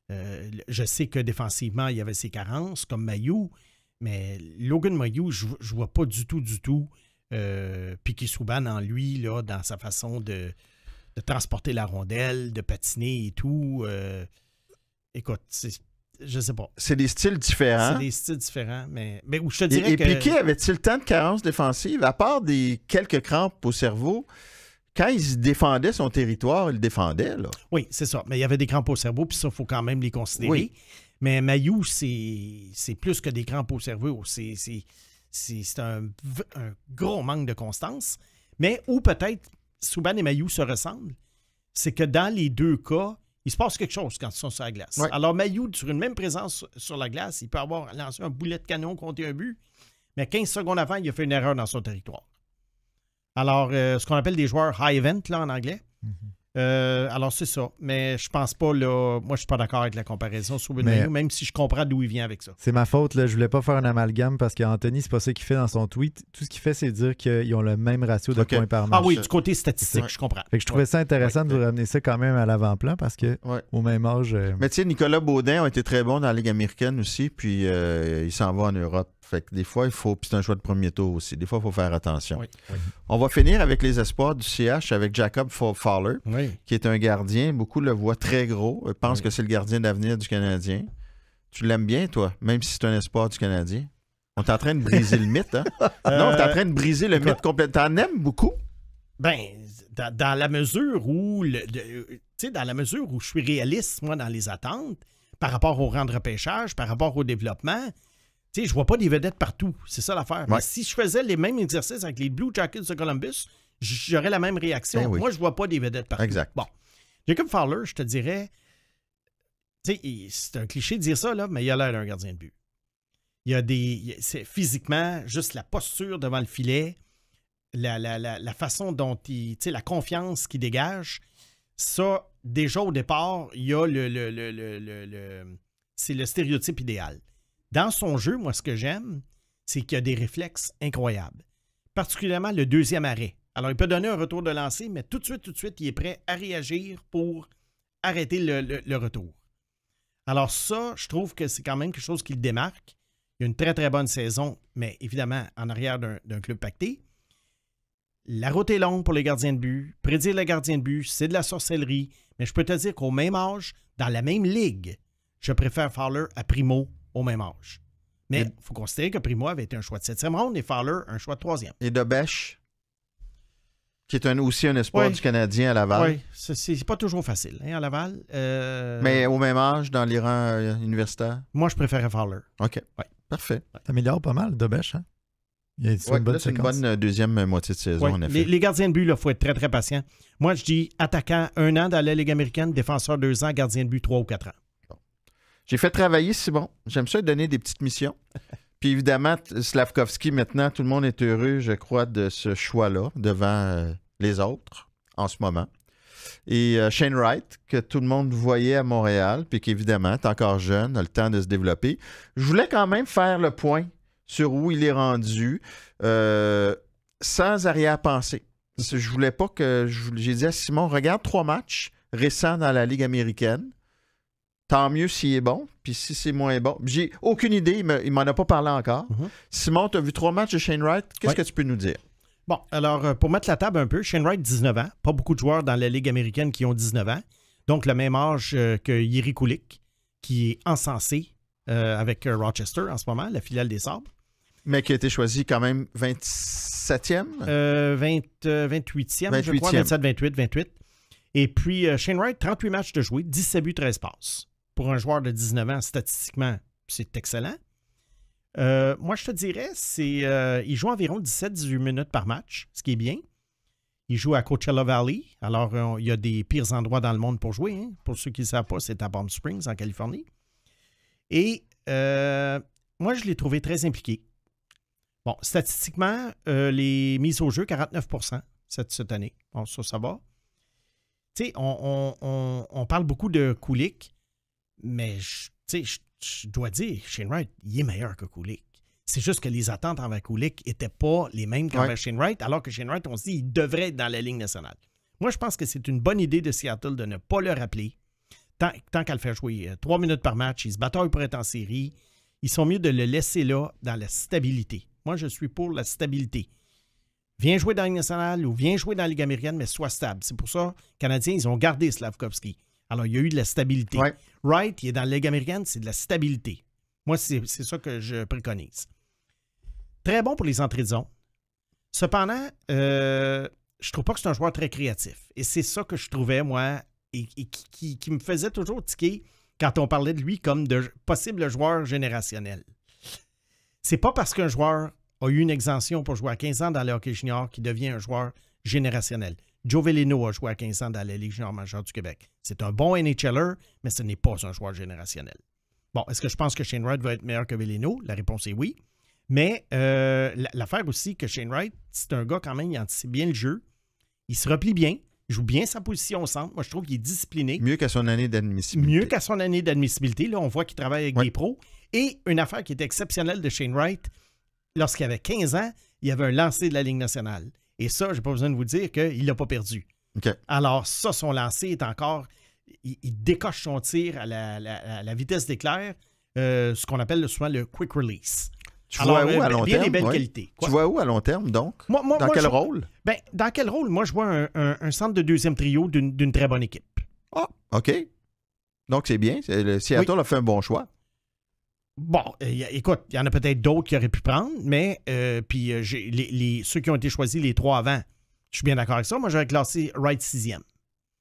Je sais que défensivement, il avait ses carences, comme Mailloux, mais Logan Mailloux, je ne vois pas du tout Piquet Subban en lui, là, dans sa façon de transporter la rondelle, de patiner et tout. Écoute, je sais pas. C'est des styles différents. C'est des styles différents, mais où je te dirais Et que... Piquet avait-il tant de carences défensives, à part des quelques crampes au cerveau, quand il défendait son territoire, il le défendait, là. Oui, c'est ça. Mais il y avait des crampes au cerveau, puis ça, il faut quand même les considérer. Oui. Mais Mailloux, c'est plus que des crampes au cerveau. C'est un gros manque de constance. Mais où peut-être Subban et Mailloux se ressemblent, c'est que dans les deux cas, il se passe quelque chose quand ils sont sur la glace. Ouais. Alors, Mailloux, sur une même présence sur la glace, il peut avoir lancé un boulet de canon contre un but, mais 15 secondes avant, il a fait une erreur dans son territoire. Alors, ce qu'on appelle des joueurs high event, là, en anglais. Alors, c'est ça. Mais je pense pas, là... Moi, je suis pas d'accord avec la comparaison sur Mailloux, même si je comprends d'où il vient avec ça. C'est ma faute, là. Je voulais pas faire un amalgame parce qu'Anthony, c'est pas ça qu'il fait dans son tweet. Tout ce qu'il fait, c'est dire qu'ils ont le même ratio de Ok. points par match. Ah oui, du côté statistique, Ouais. je comprends. Fait que je trouvais ça intéressant de vous ramener ça quand même à l'avant-plan parce que Ouais. au même âge. Mais tu sais, Nicolas Baudin a été très bon dans la Ligue américaine aussi, puis il s'en va en Europe. Fait que des fois, il faut... Puis c'est un choix de premier tour aussi. Des fois, il faut faire attention. Oui. On va finir avec les espoirs du CH avec Jacob Fowler, Oui. qui est un gardien. Beaucoup le voient très gros. Pensent que c'est le gardien d'avenir du Canadien. Tu l'aimes bien, toi, même si c'est un espoir du Canadien? On est en train de briser le mythe, hein? Non, on est en train de briser le mythe complètement. T'en aimes beaucoup? Ben, dans la mesure où tu sais, dans la mesure où je suis réaliste, moi, dans les attentes, par rapport au rang de repêchage, par rapport au développement, tu sais, je vois pas des vedettes partout. C'est ça l'affaire. Ouais. Mais si je faisais les mêmes exercices avec les Blue Jackets de Columbus, j'aurais la même réaction. Ben oui. Moi, je vois pas des vedettes partout. Exact. Bon. Jacob Fowler, je te dirais, tu sais, c'est un cliché de dire ça, là, mais il a l'air d'un gardien de but. C'est physiquement, juste la posture devant le filet, la façon dont il, tu sais, la confiance qu'il dégage, ça, déjà au départ, il y a c'est le stéréotype idéal. Dans son jeu, moi, ce que j'aime, c'est qu'il a des réflexes incroyables. Particulièrement le deuxième arrêt. Alors, il peut donner un retour de lancer, mais tout de suite, il est prêt à réagir pour arrêter le retour. Alors ça, je trouve que c'est quand même quelque chose qui le démarque. Il y a une très, très bonne saison, mais évidemment, en arrière d'un club pacté. La route est longue pour les gardiens de but. Prédire le gardien de but, c'est de la sorcellerie. Mais je peux te dire qu'au même âge, dans la même ligue, je préfère Fowler à Primo au même âge. Mais il faut considérer que Primo avait été un choix de 7e ronde et Fowler un choix de 3e. Et Dobèche, qui est aussi un espoir Oui. du Canadien à Laval. Oui, c'est pas toujours facile, hein, à Laval. Mais au même âge, dans les rangs universitaires. Moi, je préférais Fowler. OK. Ouais. Parfait. T'améliores pas mal, Dobèche, hein? C'est Ouais, une bonne là, c'est une séquence. bonne deuxième moitié de saison, Oui, en effet. les gardiens de but, il faut être très, très patient. Moi, je dis attaquant 1 an dans la Ligue américaine, défenseur 2 ans, gardien de but 3 ou 4 ans. J'ai fait travailler Simon. J'aime ça donner des petites missions. Puis évidemment, Slavkovski, maintenant, tout le monde est heureux, je crois, de ce choix-là devant les autres en ce moment. Et Shane Wright, que tout le monde voyait à Montréal, puis qu'évidemment, est encore jeune, a le temps de se développer. Je voulais quand même faire le point sur où il est rendu sans arrière-pensée. Je voulais pas que... J'ai dit à Simon, regarde 3 matchs récents dans la Ligue américaine. Tant mieux s'il est bon, puis si c'est moins bon. J'ai aucune idée, il m'en a pas parlé encore. Mhm. Simon, tu as vu 3 matchs de Shane Wright. Qu'est-ce que tu peux nous dire? Bon, alors, pour mettre la table un peu, Shane Wright, 19 ans. Pas beaucoup de joueurs dans la Ligue américaine qui ont 19 ans. Donc, le même âge que Jiri Kulich, qui est encensé avec Rochester en ce moment, la filiale des Sabres. Mais qui a été choisi quand même 27e? 28e, je crois, 27, 28. Et puis, Shane Wright, 38 matchs de jouer, 17 buts, 13 passes. Pour un joueur de 19 ans, statistiquement, c'est excellent. Moi, je te dirais, il joue environ 17-18 minutes par match, ce qui est bien. Il joue à Coachella Valley. Alors, il y a des pires endroits dans le monde pour jouer. Hein. Pour ceux qui ne savent pas, c'est à Palm Springs, en Californie. Et moi, je l'ai trouvé très impliqué. Bon, statistiquement, les mises au jeu, 49% cette année. Bon, ça va. Tu sais, on parle beaucoup de Kulich, mais je dois dire, Shane Wright, il est meilleur que Kulich. C'est juste que les attentes envers Kulich n'étaient pas les mêmes qu'envers Shane Wright, alors que Shane Wright, on se dit, il devrait être dans la Ligue nationale. Moi, je pense que c'est une bonne idée de Seattle de ne pas le rappeler. Tant qu'à le faire jouer 3 minutes par match, il se bataille pour être en série. Ils sont mieux de le laisser là dans la stabilité. Moi, je suis pour la stabilité. Viens jouer dans la Ligue nationale ou viens jouer dans la Ligue américaine, mais sois stable. C'est pour ça que les Canadiens, ils ont gardé Slavkovski. Alors, il y a eu de la stabilité. Ouais. Wright, il est dans la Ligue américaine, c'est de la stabilité. Moi, c'est ça que je préconise. Très bon pour les entrées de zone. Cependant, je trouve pas que c'est un joueur très créatif. Et c'est ça que je trouvais, moi, et qui me faisait toujours tiquer quand on parlait de lui comme de possible joueur générationnel. C'est pas parce qu'un joueur a eu une exemption pour jouer à 15 ans dans le hockey junior qu'il devient un joueur générationnel. Joe Veleno a joué à 15 ans dans la Ligue junior majeure du Québec. C'est un bon NHLer, mais ce n'est pas un joueur générationnel. Bon, est-ce que je pense que Shane Wright va être meilleur que Veleno? La réponse est oui. Mais l'affaire aussi que Shane Wright, c'est un gars quand même, il anticipe bien le jeu. Il se replie bien. Il joue bien sa position au centre. Moi, je trouve qu'il est discipliné. Mieux qu'à son année d'admissibilité. Là, on voit qu'il travaille avec des pros. Et une affaire qui était exceptionnelle de Shane Wright, lorsqu'il avait 15 ans, il y avait un lancer de la Ligue nationale. Et ça, je n'ai pas besoin de vous dire qu'il ne l'a pas perdu. Okay. Alors ça, son lancer est encore... Il décoche son tir à la vitesse d'éclair, ce qu'on appelle souvent le quick release. Tu vois où à long terme? Des belles qualités. Tu vois où à long terme, donc? Dans quel rôle? Dans quel rôle? Moi, je vois un centre de deuxième trio d'une très bonne équipe. Ah, OK. Donc, c'est bien. Seattle a fait un bon choix. Bon, écoute, il y en a peut-être d'autres qui auraient pu prendre, mais ceux qui ont été choisis les 3 avant, je suis bien d'accord avec ça. Moi, j'aurais classé Wright 6e.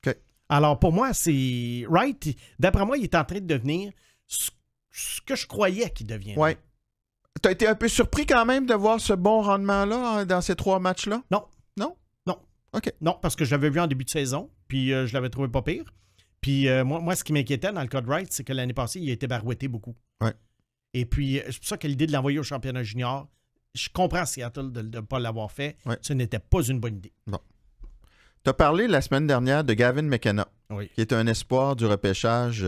OK. Alors, pour moi, c'est Wright, d'après moi, il est en train de devenir ce que je croyais qu'il deviendrait. Oui. Tu as été un peu surpris quand même de voir ce bon rendement-là dans ces 3 matchs-là? Non. Non? Non. OK. Non, parce que je l'avais vu en début de saison, puis je l'avais trouvé pas pire. Puis moi, ce qui m'inquiétait dans le cas de Wright, c'est que l'année passée, il a été barouetté beaucoup. Oui. Et puis, c'est pour ça que l'idée de l'envoyer au championnat junior, je comprends Seattle de ne pas l'avoir fait. Oui. Ce n'était pas une bonne idée. Bon. Tu as parlé la semaine dernière de Gavin McKenna, qui est un espoir du repêchage,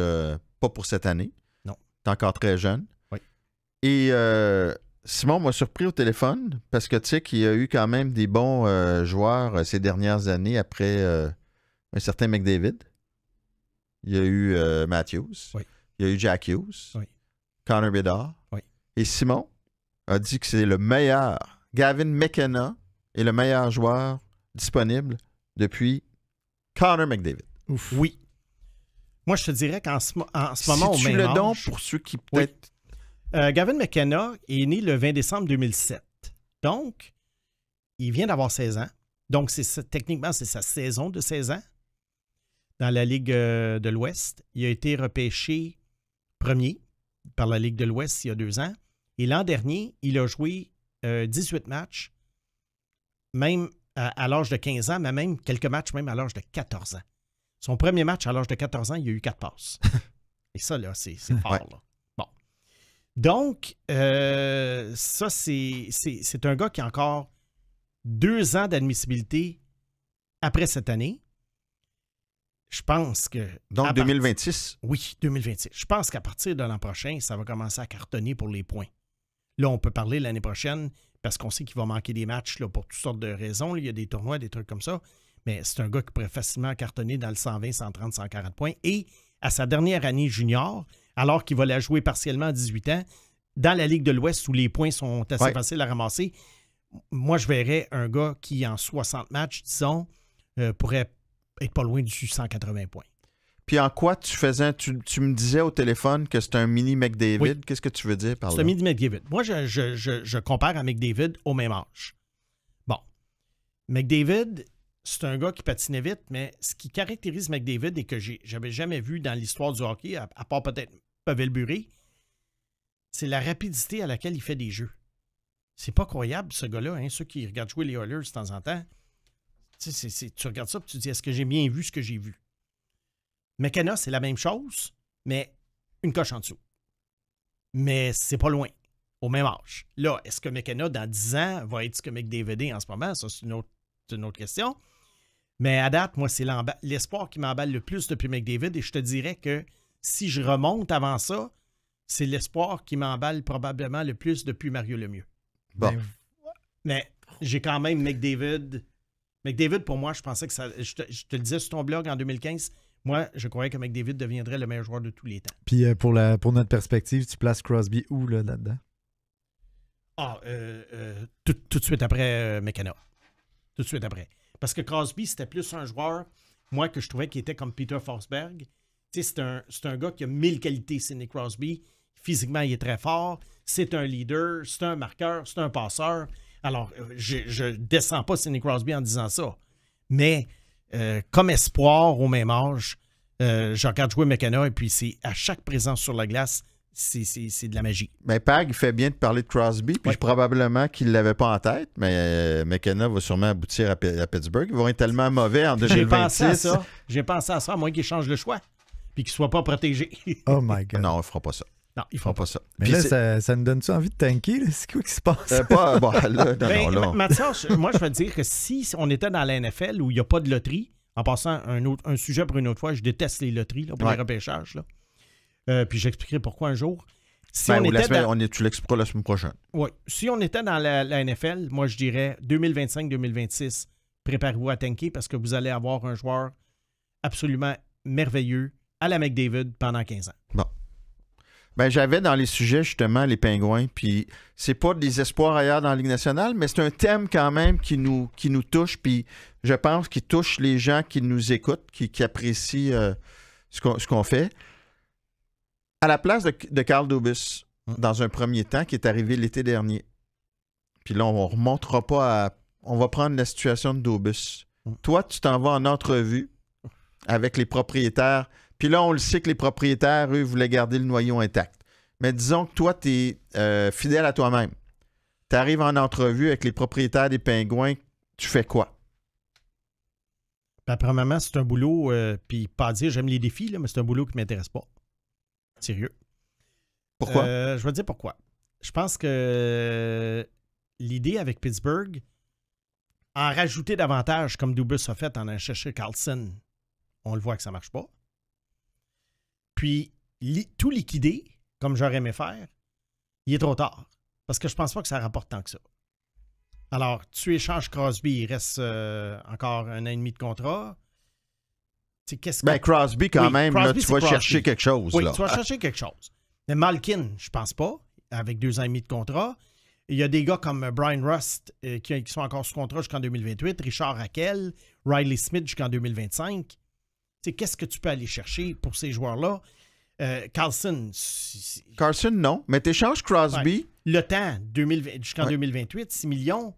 pas pour cette année. Non. Tu es encore très jeune. Oui. Et Simon m'a surpris au téléphone parce que tu sais qu'il y a eu quand même des bons joueurs ces dernières années après un certain McDavid. Il y a eu Matthews. Oui. Il y a eu Jack Hughes. Oui. Connor Bedard. Oui. Et Simon a dit que c'est le meilleur. Gavin McKenna est le meilleur joueur disponible depuis Connor McDavid. Ouf. Oui. Moi, je te dirais qu'en ce moment, au même le âge... don pour ceux qui peut-être... Gavin McKenna est né le 20 décembre 2007. Donc, il vient d'avoir 16 ans. Donc, techniquement, c'est sa saison de 16 ans dans la Ligue de l'Ouest. Il a été repêché premier par la Ligue de l'Ouest il y a 2 ans. Et l'an dernier, il a joué 18 matchs, même à l'âge de 15 ans, mais même quelques matchs même à l'âge de 14 ans. Son premier match à l'âge de 14 ans, il a eu 4 passes. Et ça, là, c'est fort. Ouais. Là. Bon. Donc, ça, c'est un gars qui a encore 2 ans d'admissibilité après cette année. Je pense que... Donc, 2026? Oui, 2026. Je pense qu'à partir de l'an prochain, ça va commencer à cartonner pour les points. Là, on peut parler l'année prochaine parce qu'on sait qu'il va manquer des matchs là, pour toutes sortes de raisons. Il y a des tournois, des trucs comme ça. Mais c'est un gars qui pourrait facilement cartonner dans le 120, 130, 140 points. Et à sa dernière année junior, alors qu'il va la jouer partiellement à 18 ans, dans la Ligue de l'Ouest où les points sont assez faciles à ramasser, moi, je verrais un gars qui, en 60 matchs, disons, pourrait être pas loin du 180 points. Puis en quoi tu faisais... Tu me disais au téléphone que c'est un mini McDavid. Oui. Qu'est-ce que tu veux dire par là? C'est un mini McDavid. Moi, je compare à McDavid au même âge. Bon. McDavid, c'est un gars qui patinait vite, mais ce qui caractérise McDavid et que j'avais jamais vu dans l'histoire du hockey, à part peut-être Pavel Bure, c'est la rapidité à laquelle il fait des jeux. C'est pas croyable, ce gars-là. Hein? Ceux qui regardent jouer les Oilers de temps en temps, tu regardes ça et tu te dis, est-ce que j'ai bien vu ce que j'ai vu? McKenna, c'est la même chose, mais une coche en dessous. Mais c'est pas loin, au même âge. Là, est-ce que McKenna, dans 10 ans, va être ce que McDavid est en ce moment? Ça, c'est une autre question. Mais à date, moi, c'est l'espoir qui m'emballe le plus depuis McDavid. Et je te dirais que si je remonte avant ça, c'est l'espoir qui m'emballe probablement le plus depuis Mario Lemieux. Bon. Mais j'ai quand même McDavid. McDavid, pour moi, je pensais que ça... Je te le disais sur ton blog en 2015, moi, je croyais que McDavid deviendrait le meilleur joueur de tous les temps. Puis pour notre perspective, tu places Crosby où là-dedans? Tout de suite après McKenna. Tout de suite après. Parce que Crosby, c'était plus un joueur, moi, que je trouvais qu'il était comme Peter Forsberg. Tu sais, c'est un gars qui a 1000 qualités, Sidney Crosby. Physiquement, il est très fort. C'est un leader, c'est un marqueur, c'est un passeur. Alors, je ne descends pas Sidney Crosby en disant ça. Mais comme espoir au même âge, je regarde jouer McKenna et puis c'est à chaque présence sur la glace, c'est de la magie. Mais Pag, il fait bien de parler de Crosby, puis probablement qu'il ne l'avait pas en tête, mais McKenna va sûrement aboutir à Pittsburgh. Ils vont être tellement mauvais en 2026. J'ai pensé à ça, à moins qu'il change le choix, puis qu'il ne soit pas protégé. Oh my God. Non, il ne fera pas ça. Non, ils font pas ça. Mais puis là, ça nous donne-tu envie de tanker? Là? C'est quoi qui se passe? Mathias, moi, je veux dire que si on était dans la NFL où il n'y a pas de loterie, en passant un sujet pour une autre fois, je déteste les loteries là, pour les repêchages. Là. Puis j'expliquerai pourquoi un jour. Si tu l'expliqueras la semaine prochaine. Oui. Si on était dans la NFL, moi, je dirais 2025-2026, préparez-vous à tanker parce que vous allez avoir un joueur absolument merveilleux à la McDavid pendant 15 ans. Bon. Ben, j'avais dans les sujets, justement, les Pingouins, puis c'est pas des espoirs ailleurs dans la Ligue nationale, mais c'est un thème quand même qui nous touche, puis je pense qu'il touche les gens qui nous écoutent, qui apprécient ce qu'on fait. À la place de Carl Dubas, dans un premier temps, qui est arrivé l'été dernier, puis là, on remontera pas à... On va prendre la situation de Dubas. Toi, tu t'en vas en entrevue avec les propriétaires. Puis là, on le sait que les propriétaires, eux, voulaient garder le noyau intact. Mais disons que toi, tu es fidèle à toi-même. Tu arrives en entrevue avec les propriétaires des Pingouins, tu fais quoi? Ben, premièrement, c'est un boulot, puis pas dire j'aime les défis, là, mais c'est un boulot qui ne m'intéresse pas. Sérieux. Pourquoi? Je vais te dire pourquoi. Je pense que l'idée avec Pittsburgh, en rajouter davantage, comme Dubas a fait en allant chercher Carlson, on le voit que ça ne marche pas. Puis, tout liquider, comme j'aurais aimé faire, il est trop tard. Parce que je pense pas que ça rapporte tant que ça. Alors, tu échanges Crosby, il reste encore 1 an et demi de contrat. Crosby, quand même, Crosby, là, tu vas chercher quelque chose. Oui, là. tu vas chercher quelque chose. Mais Malkin, je pense pas, avec 2 ans et demi de contrat. Il y a des gars comme Brian Rust qui sont encore sous contrat jusqu'en 2028, Richard Raquel, Riley Smith jusqu'en 2025. Qu'est-ce que tu peux aller chercher pour ces joueurs-là? Carlson, non. Mais tu échanges Crosby. Ouais. Le temps, jusqu'en 2028, 6 millions.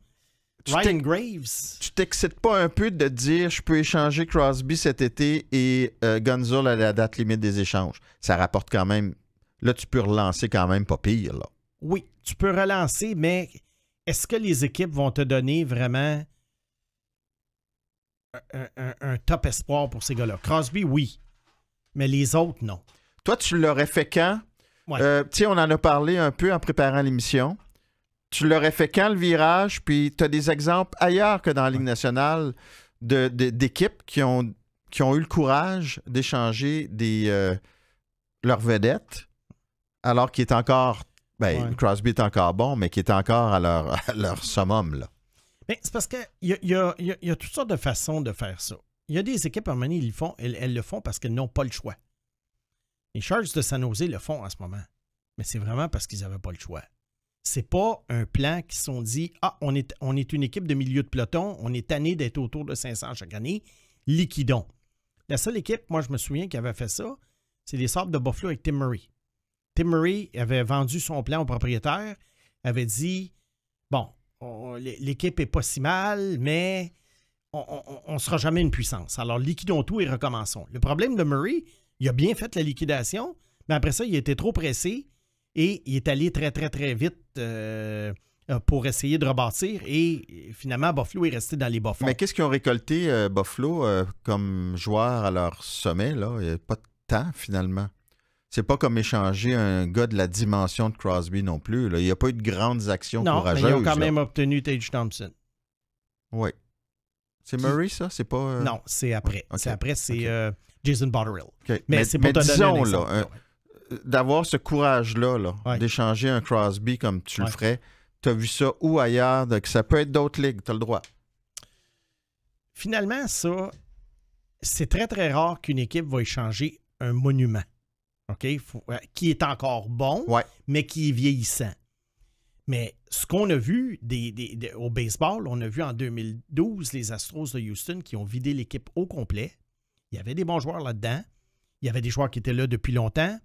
Ryan Graves. Tu t'excites pas un peu de dire je peux échanger Crosby cet été et Gonzalo à la date limite des échanges? Ça rapporte quand même. Là, tu peux relancer quand même pas pire. Là. Oui, tu peux relancer, mais est-ce que les équipes vont te donner vraiment un top espoir pour ces gars-là? Crosby, oui. Mais les autres, non. Toi, tu l'aurais fait quand? Ouais. On en a parlé un peu en préparant l'émission. Tu l'aurais fait quand, le virage? Puis tu as des exemples ailleurs que dans la Ligue nationale d'équipes qui ont eu le courage d'échanger leurs vedettes alors qu'il est encore... Crosby est encore bon, mais qui est encore à leur summum, là. Mais c'est parce qu'il y a toutes sortes de façons de faire ça. Il y a des équipes, à un moment donné, elles le font parce qu'elles n'ont pas le choix. Les Sharks de San Jose le font en ce moment. Mais c'est vraiment parce qu'ils n'avaient pas le choix. C'est pas un plan qui se sont dit « on est une équipe de milieu de peloton, on est tanné d'être autour de 500 chaque année, liquidons. » La seule équipe, moi, je me souviens, qui avait fait ça, c'est les Sabres de Buffalo avec Tim Murray. Tim Murray avait vendu son plan au propriétaire, avait dit, bon, l'équipe n'est pas si mal, mais on ne sera jamais une puissance. Alors, liquidons tout et recommençons. Le problème de Murray, il a bien fait la liquidation, mais après ça, il était trop pressé et il est allé très, très, très vite pour essayer de rebâtir et finalement, Buffalo est resté dans les bas-fonds. Mais qu'est-ce qu'ils ont récolté, Buffalo, comme joueur à leur sommet? Là? Il n'y a pas de temps, finalement. C'est pas comme échanger un gars de la dimension de Crosby non plus. Là. Il n'y a pas eu de grandes actions courageuses. Non, mais ils ont quand même obtenu Tage Thompson. Oui. C'est Murray, ça? C'est pas... Non, c'est après. Okay. C'est après, c'est Jason Botterill. Okay. Mais c'est pour te donner un exemple. Là, d'avoir ce courage-là, là, d'échanger un Crosby comme tu le ferais, tu as vu ça où ailleurs? Que ça peut être d'autres ligues, tu as le droit. Finalement, ça, c'est très, très rare qu'une équipe va échanger un monument. OK? Qui est encore bon, mais qui est vieillissant. Mais ce qu'on a vu au baseball, on a vu en 2012 les Astros de Houston qui ont vidé l'équipe au complet. Il y avait des bons joueurs là-dedans. Il y avait des joueurs qui étaient là depuis longtemps.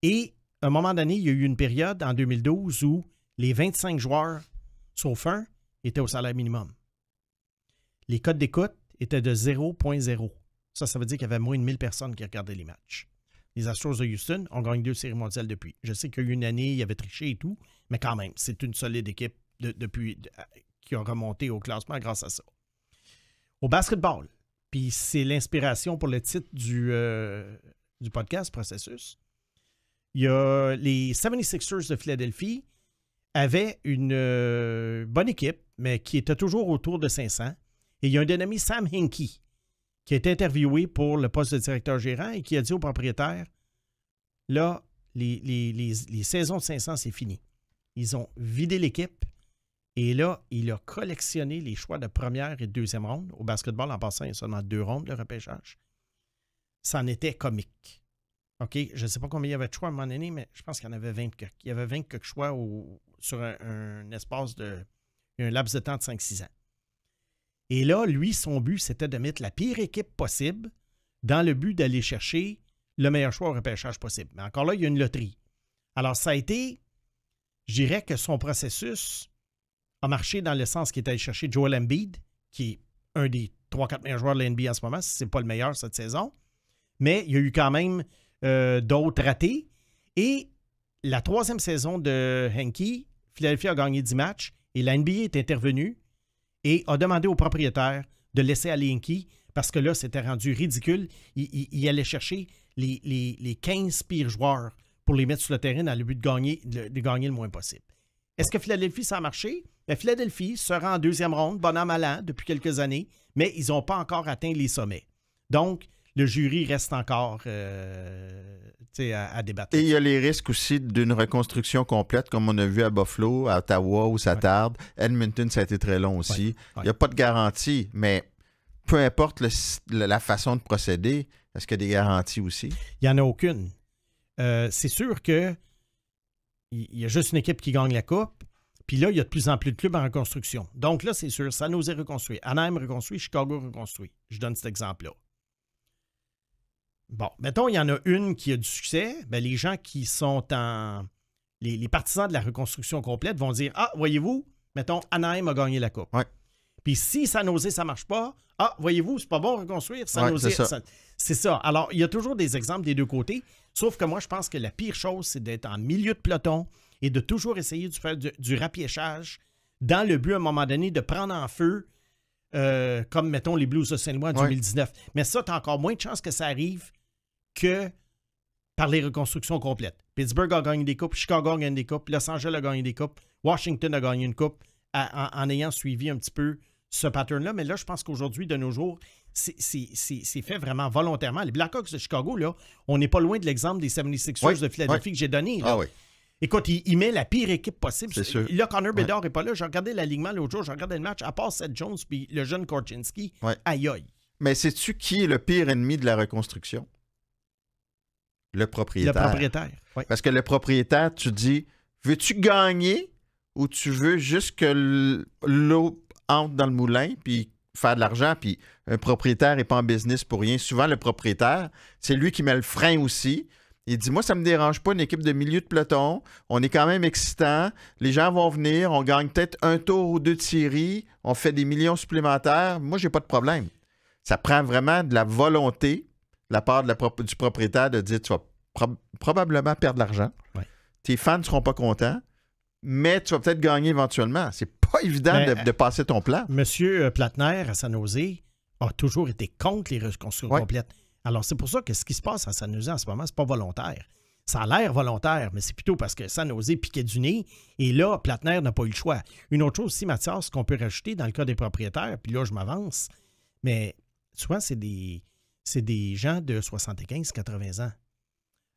Et à un moment donné, il y a eu une période en 2012 où les 25 joueurs, sauf un, étaient au salaire minimum. Les codes d'écoute étaient de 0,0. Ça veut dire qu'il y avait moins de 1000 personnes qui regardaient les matchs. Les Astros de Houston ont gagné 2 séries mondiales depuis. Je sais qu'il y a eu une année, il y avait triché et tout, mais quand même, c'est une solide équipe qui a remonté au classement grâce à ça. Au basketball, puis c'est l'inspiration pour le titre du podcast, Processus, il y a les 76ers de Philadelphie avaient une bonne équipe, mais qui était toujours autour de 500. Et il y a un dénommé Sam Hinkie qui a été interviewé pour le poste de directeur gérant et qui a dit au propriétaire, là, les saisons de 500, c'est fini. Ils ont vidé l'équipe et là, il a collectionné les choix de première et de deuxième ronde. Au basketball, en passant, il y a seulement 2 rondes de repêchage. Ça en était comique. OK? Je ne sais pas combien il y avait de choix à un moment donné, mais je pense qu'il y en avait 20. Il y avait 20 choix sur un espace un laps de temps de 5-6 ans. Et là, lui, son but, c'était de mettre la pire équipe possible dans le but d'aller chercher le meilleur choix au repêchage possible. Mais encore là, il y a une loterie. Alors, ça a été, je dirais que son processus a marché dans le sens qu'il est allé chercher Joel Embiid, qui est un des 3-4 meilleurs joueurs de la NBA en ce moment, si ce n'est pas le meilleur cette saison. Mais il y a eu quand même d'autres ratés. Et la 3e saison de Hinkie, Philadelphie a gagné 10 matchs et la NBA est intervenue et a demandé au propriétaire de laisser aller Hinkie parce que là, c'était rendu ridicule. Il allait chercher les 15 pires joueurs pour les mettre sur le terrain dans le but de gagner le moins possible. Est-ce que Philadelphie, ça a marché? Bien, Philadelphie se rend en 2e ronde, bon an, mal an, depuis quelques années, mais ils n'ont pas encore atteint les sommets. Donc, le jury reste encore à débattre. Et il y a les risques aussi d'une reconstruction complète, comme on a vu à Buffalo, à Ottawa, où ça tarde. Edmonton, ça a été très long aussi. Il n'y a pas de garantie, mais peu importe la façon de procéder, est-ce qu'il y a des garanties aussi? Il n'y en a aucune. C'est sûr que il y a juste une équipe qui gagne la Coupe, puis là, il y a de plus en plus de clubs en reconstruction. Donc là, c'est sûr, San Jose reconstruit, Anaheim reconstruit, Chicago reconstruit. Je donne cet exemple-là. Bon, mettons, il y en a une qui a du succès. Bien, les gens qui sont les partisans de la reconstruction complète vont dire, ah, voyez-vous, mettons, Anaheim a gagné la Coupe. Ouais. Puis si San Jose, ça ne marche pas, ah, voyez-vous, c'est pas bon reconstruire. San Jose, c'est ça. Alors, il y a toujours des exemples des deux côtés, sauf que moi, je pense que la pire chose, c'est d'être en milieu de peloton et de toujours essayer de faire du rapiéchage dans le but, à un moment donné, de prendre en feu comme, mettons, les Blues de Saint-Louis en 2019. Mais ça, tu as encore moins de chances que ça arrive que par les reconstructions complètes. Pittsburgh a gagné des coupes, Chicago a gagné des coupes, Los Angeles a gagné des coupes, Washington a gagné une coupe en ayant suivi un petit peu ce pattern-là. Mais là, je pense qu'aujourd'hui, de nos jours, c'est fait vraiment volontairement. Les Blackhawks de Chicago, là, on n'est pas loin de l'exemple des 76ers de Philadelphie que j'ai donné. Là. Ah oui. Écoute, il met la pire équipe possible. C'est sûr. Là, Connor Bedard n'est pas là. J'ai regardé l'alignement l'autre jour, j'ai regardé le match, à part Seth Jones puis le jeune Korchinski. Aïe aïe. Mais sais-tu qui est le pire ennemi de la reconstruction? Le propriétaire. Le propriétaire, oui. Parce que le propriétaire, tu dis, veux-tu gagner ou tu veux juste que l'eau entre dans le moulin puis faire de l'argent, puis un propriétaire n'est pas en business pour rien. Souvent, le propriétaire, c'est lui qui met le frein aussi. Il dit, moi, ça ne me dérange pas, une équipe de milieu de peloton. On est quand même excitant. Les gens vont venir. On gagne peut-être un tour ou 2 de série. On fait des millions supplémentaires. Moi, j'ai pas de problème. Ça prend vraiment de la volonté de la part du propriétaire de dire, tu vas probablement perdre de l'argent. Ouais. Tes fans ne seront pas contents, mais tu vas peut-être gagner éventuellement. C'est pas évident de passer ton plan. Monsieur Platner à San Jose a toujours été contre les reconstructions complètes. Alors, c'est pour ça que ce qui se passe à San Jose en ce moment, c'est pas volontaire. Ça a l'air volontaire, mais c'est plutôt parce que San Jose piquait du nez. Et là, Platner n'a pas eu le choix. Une autre chose aussi, Mathias, qu'on peut rajouter dans le cas des propriétaires, puis là, je m'avance, mais souvent, c'est des gens de 75-80 ans.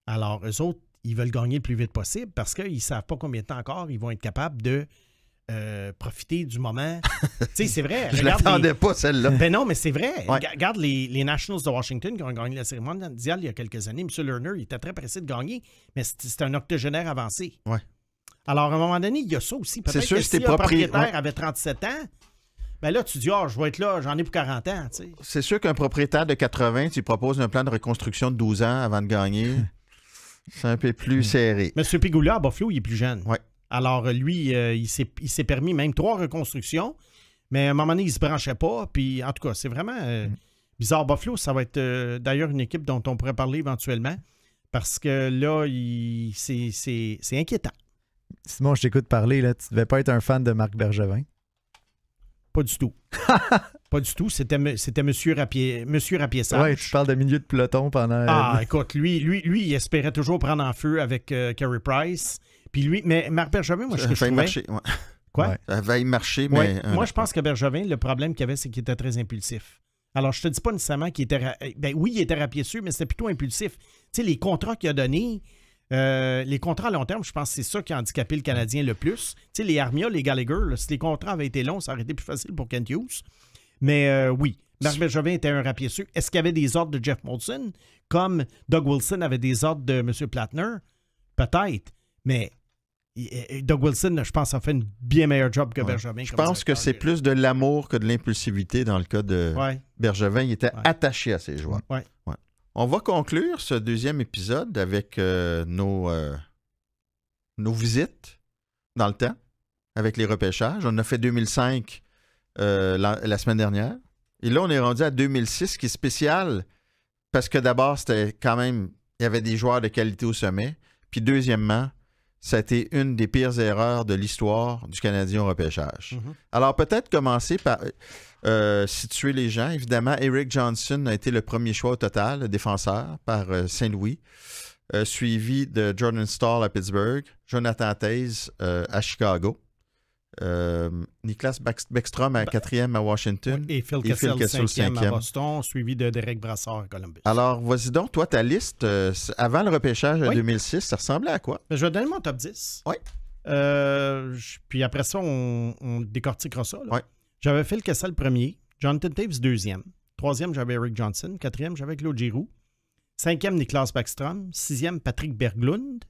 Alors, eux autres, ils veulent gagner le plus vite possible parce qu'ils ne savent pas combien de temps encore ils vont être capables de profiter du moment. Tu sais, c'est vrai. Je ne l'attendais pas, celle-là. Ben non, mais c'est vrai. Ouais. Regarde les Nationals de Washington qui ont gagné la Série mondiale il y a quelques années. M. Lerner, il était très pressé de gagner, mais c'était un octogénaire avancé. Ouais. Alors, à un moment donné, il y a ça aussi. Peut-être sûr que que si tes un propriétaire propriétaires avait 37 ans, ben là, tu dis, je vais être là, j'en ai pour 40 ans. Tu sais. C'est sûr qu'un propriétaire de 80, tu lui proposes un plan de reconstruction de 12 ans avant de gagner. C'est un peu plus serré. M. Pegula, à Buffalo, il est plus jeune. Ouais. Alors, lui, il s'est permis même 3 reconstructions, mais à un moment donné, il ne se branchait pas. Puis, en tout cas, c'est vraiment bizarre. Buffalo, ça va être d'ailleurs une équipe dont on pourrait parler éventuellement, parce que là, c'est inquiétant. Simon, je t'écoute parler, là. Tu devais pas être un fan de Marc Bergevin. Pas du tout. Pas du tout. C'était Monsieur Rapiessage. Oui, tu parles de milieu de peloton pendant... Écoute, lui, il espérait toujours prendre en feu avec Carey Price. Puis lui, mais Marc Bergevin, moi, je trouvais... marcher, ouais. Quoi? Ouais. Ça va y marcher, mais... Ouais. Moi, je pense que Bergevin, le problème qu'il avait, c'est qu'il était très impulsif. Alors, je te dis pas nécessairement qu'il était... oui, il était rapiéceux, mais c'était plutôt impulsif. Tu sais, les contrats qu'il a donnés, les contrats à long terme, je pense que c'est ça qui a handicapé le Canadien le plus. Tu sais, les Armia, les Gallagher, là, si les contrats avaient été longs, ça aurait été plus facile pour Kent Hughes. Mais oui, Marc Bergevin était un rapiéceux. Est-ce qu'il y avait des ordres de Jeff Molson, comme Doug Wilson avait des ordres de M. Platner? Peut-être, mais Doug Wilson, je pense, a fait un bien meilleur job que Bergevin. Je pense que c'est plus de l'amour que de l'impulsivité dans le cas de Bergevin. Il était attaché à ses joueurs. Ouais. Ouais. On va conclure ce deuxième épisode avec nos visites dans le temps, avec les repêchages. On a fait 2005 la semaine dernière. Et là, on est rendu à 2006, qui est spécial parce que d'abord, c'était quand même, il y avait des joueurs de qualité au sommet. Puis deuxièmement, ça a été une des pires erreurs de l'histoire du Canadien au repêchage. Mm-hmm. Alors, peut-être commencer par situer les gens. Évidemment, Eric Johnson a été le premier choix au total, le défenseur, par Saint-Louis, suivi de Jordan Staal à Pittsburgh, Jonathan Toews à Chicago, Niklas Bäckström à 4e à Washington et Phil Kessel 5e à Boston, suivi de Derek Brassard à Columbus. Alors, vas-y donc, toi, ta liste, avant le repêchage de 2006, ça ressemblait à quoi? Je vais donner mon top 10. Oui. Puis après ça, on décortiquera ça. Oui. J'avais Phil Kessel premier, Jonathan Toews 2e, 3e, j'avais Eric Johnson, 4e, j'avais Claude Giroux, 5e, Niklas Bäckström, 6e, Patrick Berglund,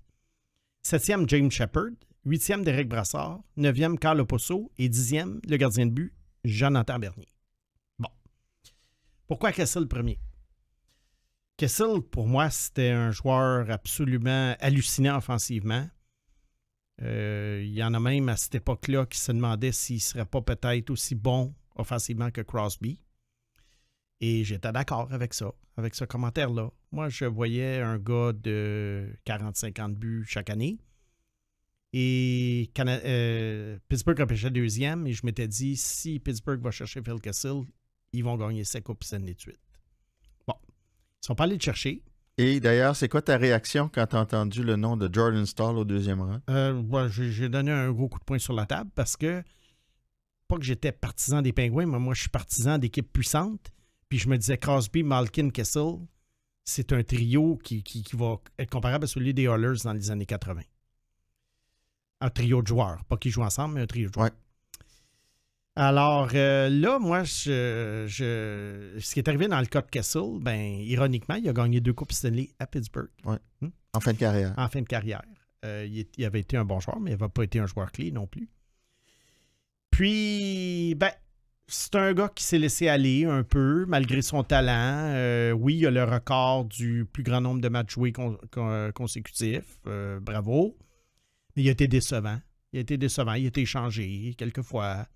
7e, James Shepard, 8e, Derek Brassard, 9e, Carl Oposso et 10e, le gardien de but, Jonathan Bernier. Bon. Pourquoi Kessel le premier? Kessel, pour moi, c'était un joueur absolument hallucinant offensivement. Il y en a même à cette époque-là qui se demandaient s'il ne serait pas peut-être aussi bon offensivement que Crosby. Et j'étais d'accord avec ça, avec ce commentaire-là. Moi, je voyais un gars de 40-50 buts chaque année. Et Pittsburgh repêchait 2e et je m'étais dit, si Pittsburgh va chercher Phil Kessel, ils vont gagner 7 coupes Stanley de suite. Bon, ils sont pas allés le chercher. Et d'ailleurs, c'est quoi ta réaction quand tu as entendu le nom de Jordan Staal au 2e rang? J'ai donné un gros coup de poing sur la table parce que, pas que j'étais partisan des Pingouins, mais moi, je suis partisan d'équipes puissantes. Puis je me disais, Crosby, Malkin, Kessel, c'est un trio qui va être comparable à celui des Oilers dans les années 80. Un trio de joueurs. Pas qu'ils jouent ensemble, mais un trio de joueurs. Ouais. Alors là, moi, ce qui est arrivé dans le cas de Kessel, ben, ironiquement, il a gagné 2 coupes Stanley à Pittsburgh. Ouais. En fin de carrière. En fin de carrière. Il avait été un bon joueur, mais il n'avait pas été un joueur clé non plus. Puis, ben, C'est un gars qui s'est laissé aller un peu, malgré son talent. Oui, il a le record du plus grand nombre de matchs joués consécutifs. Bravo. Mais il a été décevant. Il a été échangé quelques fois.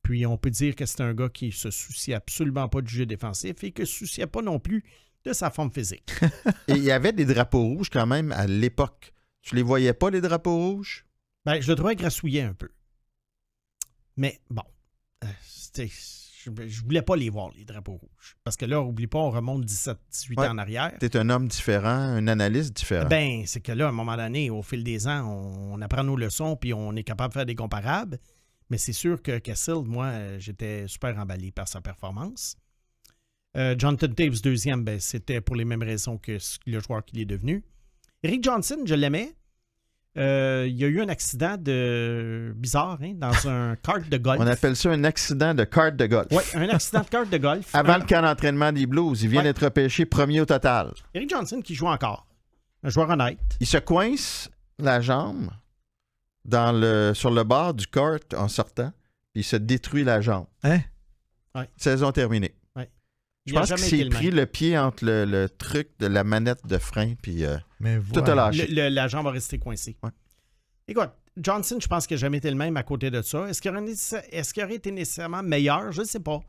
Puis on peut dire que c'est un gars qui se soucie absolument pas du jeu défensif et qui ne se souciait pas non plus de sa forme physique. Et il y avait des drapeaux rouges quand même à l'époque. Tu les voyais pas, les drapeaux rouges? Ben, je le trouvais grassouillet un peu. Mais bon, je voulais pas les voir, les drapeaux rouges. Parce que là, oublie pas, on remonte 17-18 ans en arrière. Tu es un homme différent, un analyste différent. Ben, c'est que là, à un moment donné, au fil des ans, on apprend nos leçons puis on est capable de faire des comparables. Mais c'est sûr que Kessel, moi, j'étais super emballé par sa performance. Jonathan Toews, deuxième, ben, c'était pour les mêmes raisons que le joueur qu'il est devenu. Eric Johnson, je l'aimais. Il y a eu un accident bizarre dans un kart de golf. On appelle ça un accident de kart de golf. Oui, un accident de kart de golf. Avant le camp d'entraînement des Blues, il vient d'être repêché premier au total. Eric Johnson qui joue encore. Un joueur honnête. Il se coince la jambe sur le bord du kart en sortant, puis il se détruit la jambe. Hein? Ouais. Saison terminée. Ouais. Je pense qu'il s'est pris le pied entre le truc de la manette de frein, puis tout a lâché. La jambe a resté coincée. Ouais. Écoute, Johnson, je pense qu'il n'a jamais été le même à côté de ça. Est-ce qu'il aurait été nécessairement meilleur? Je ne sais pas.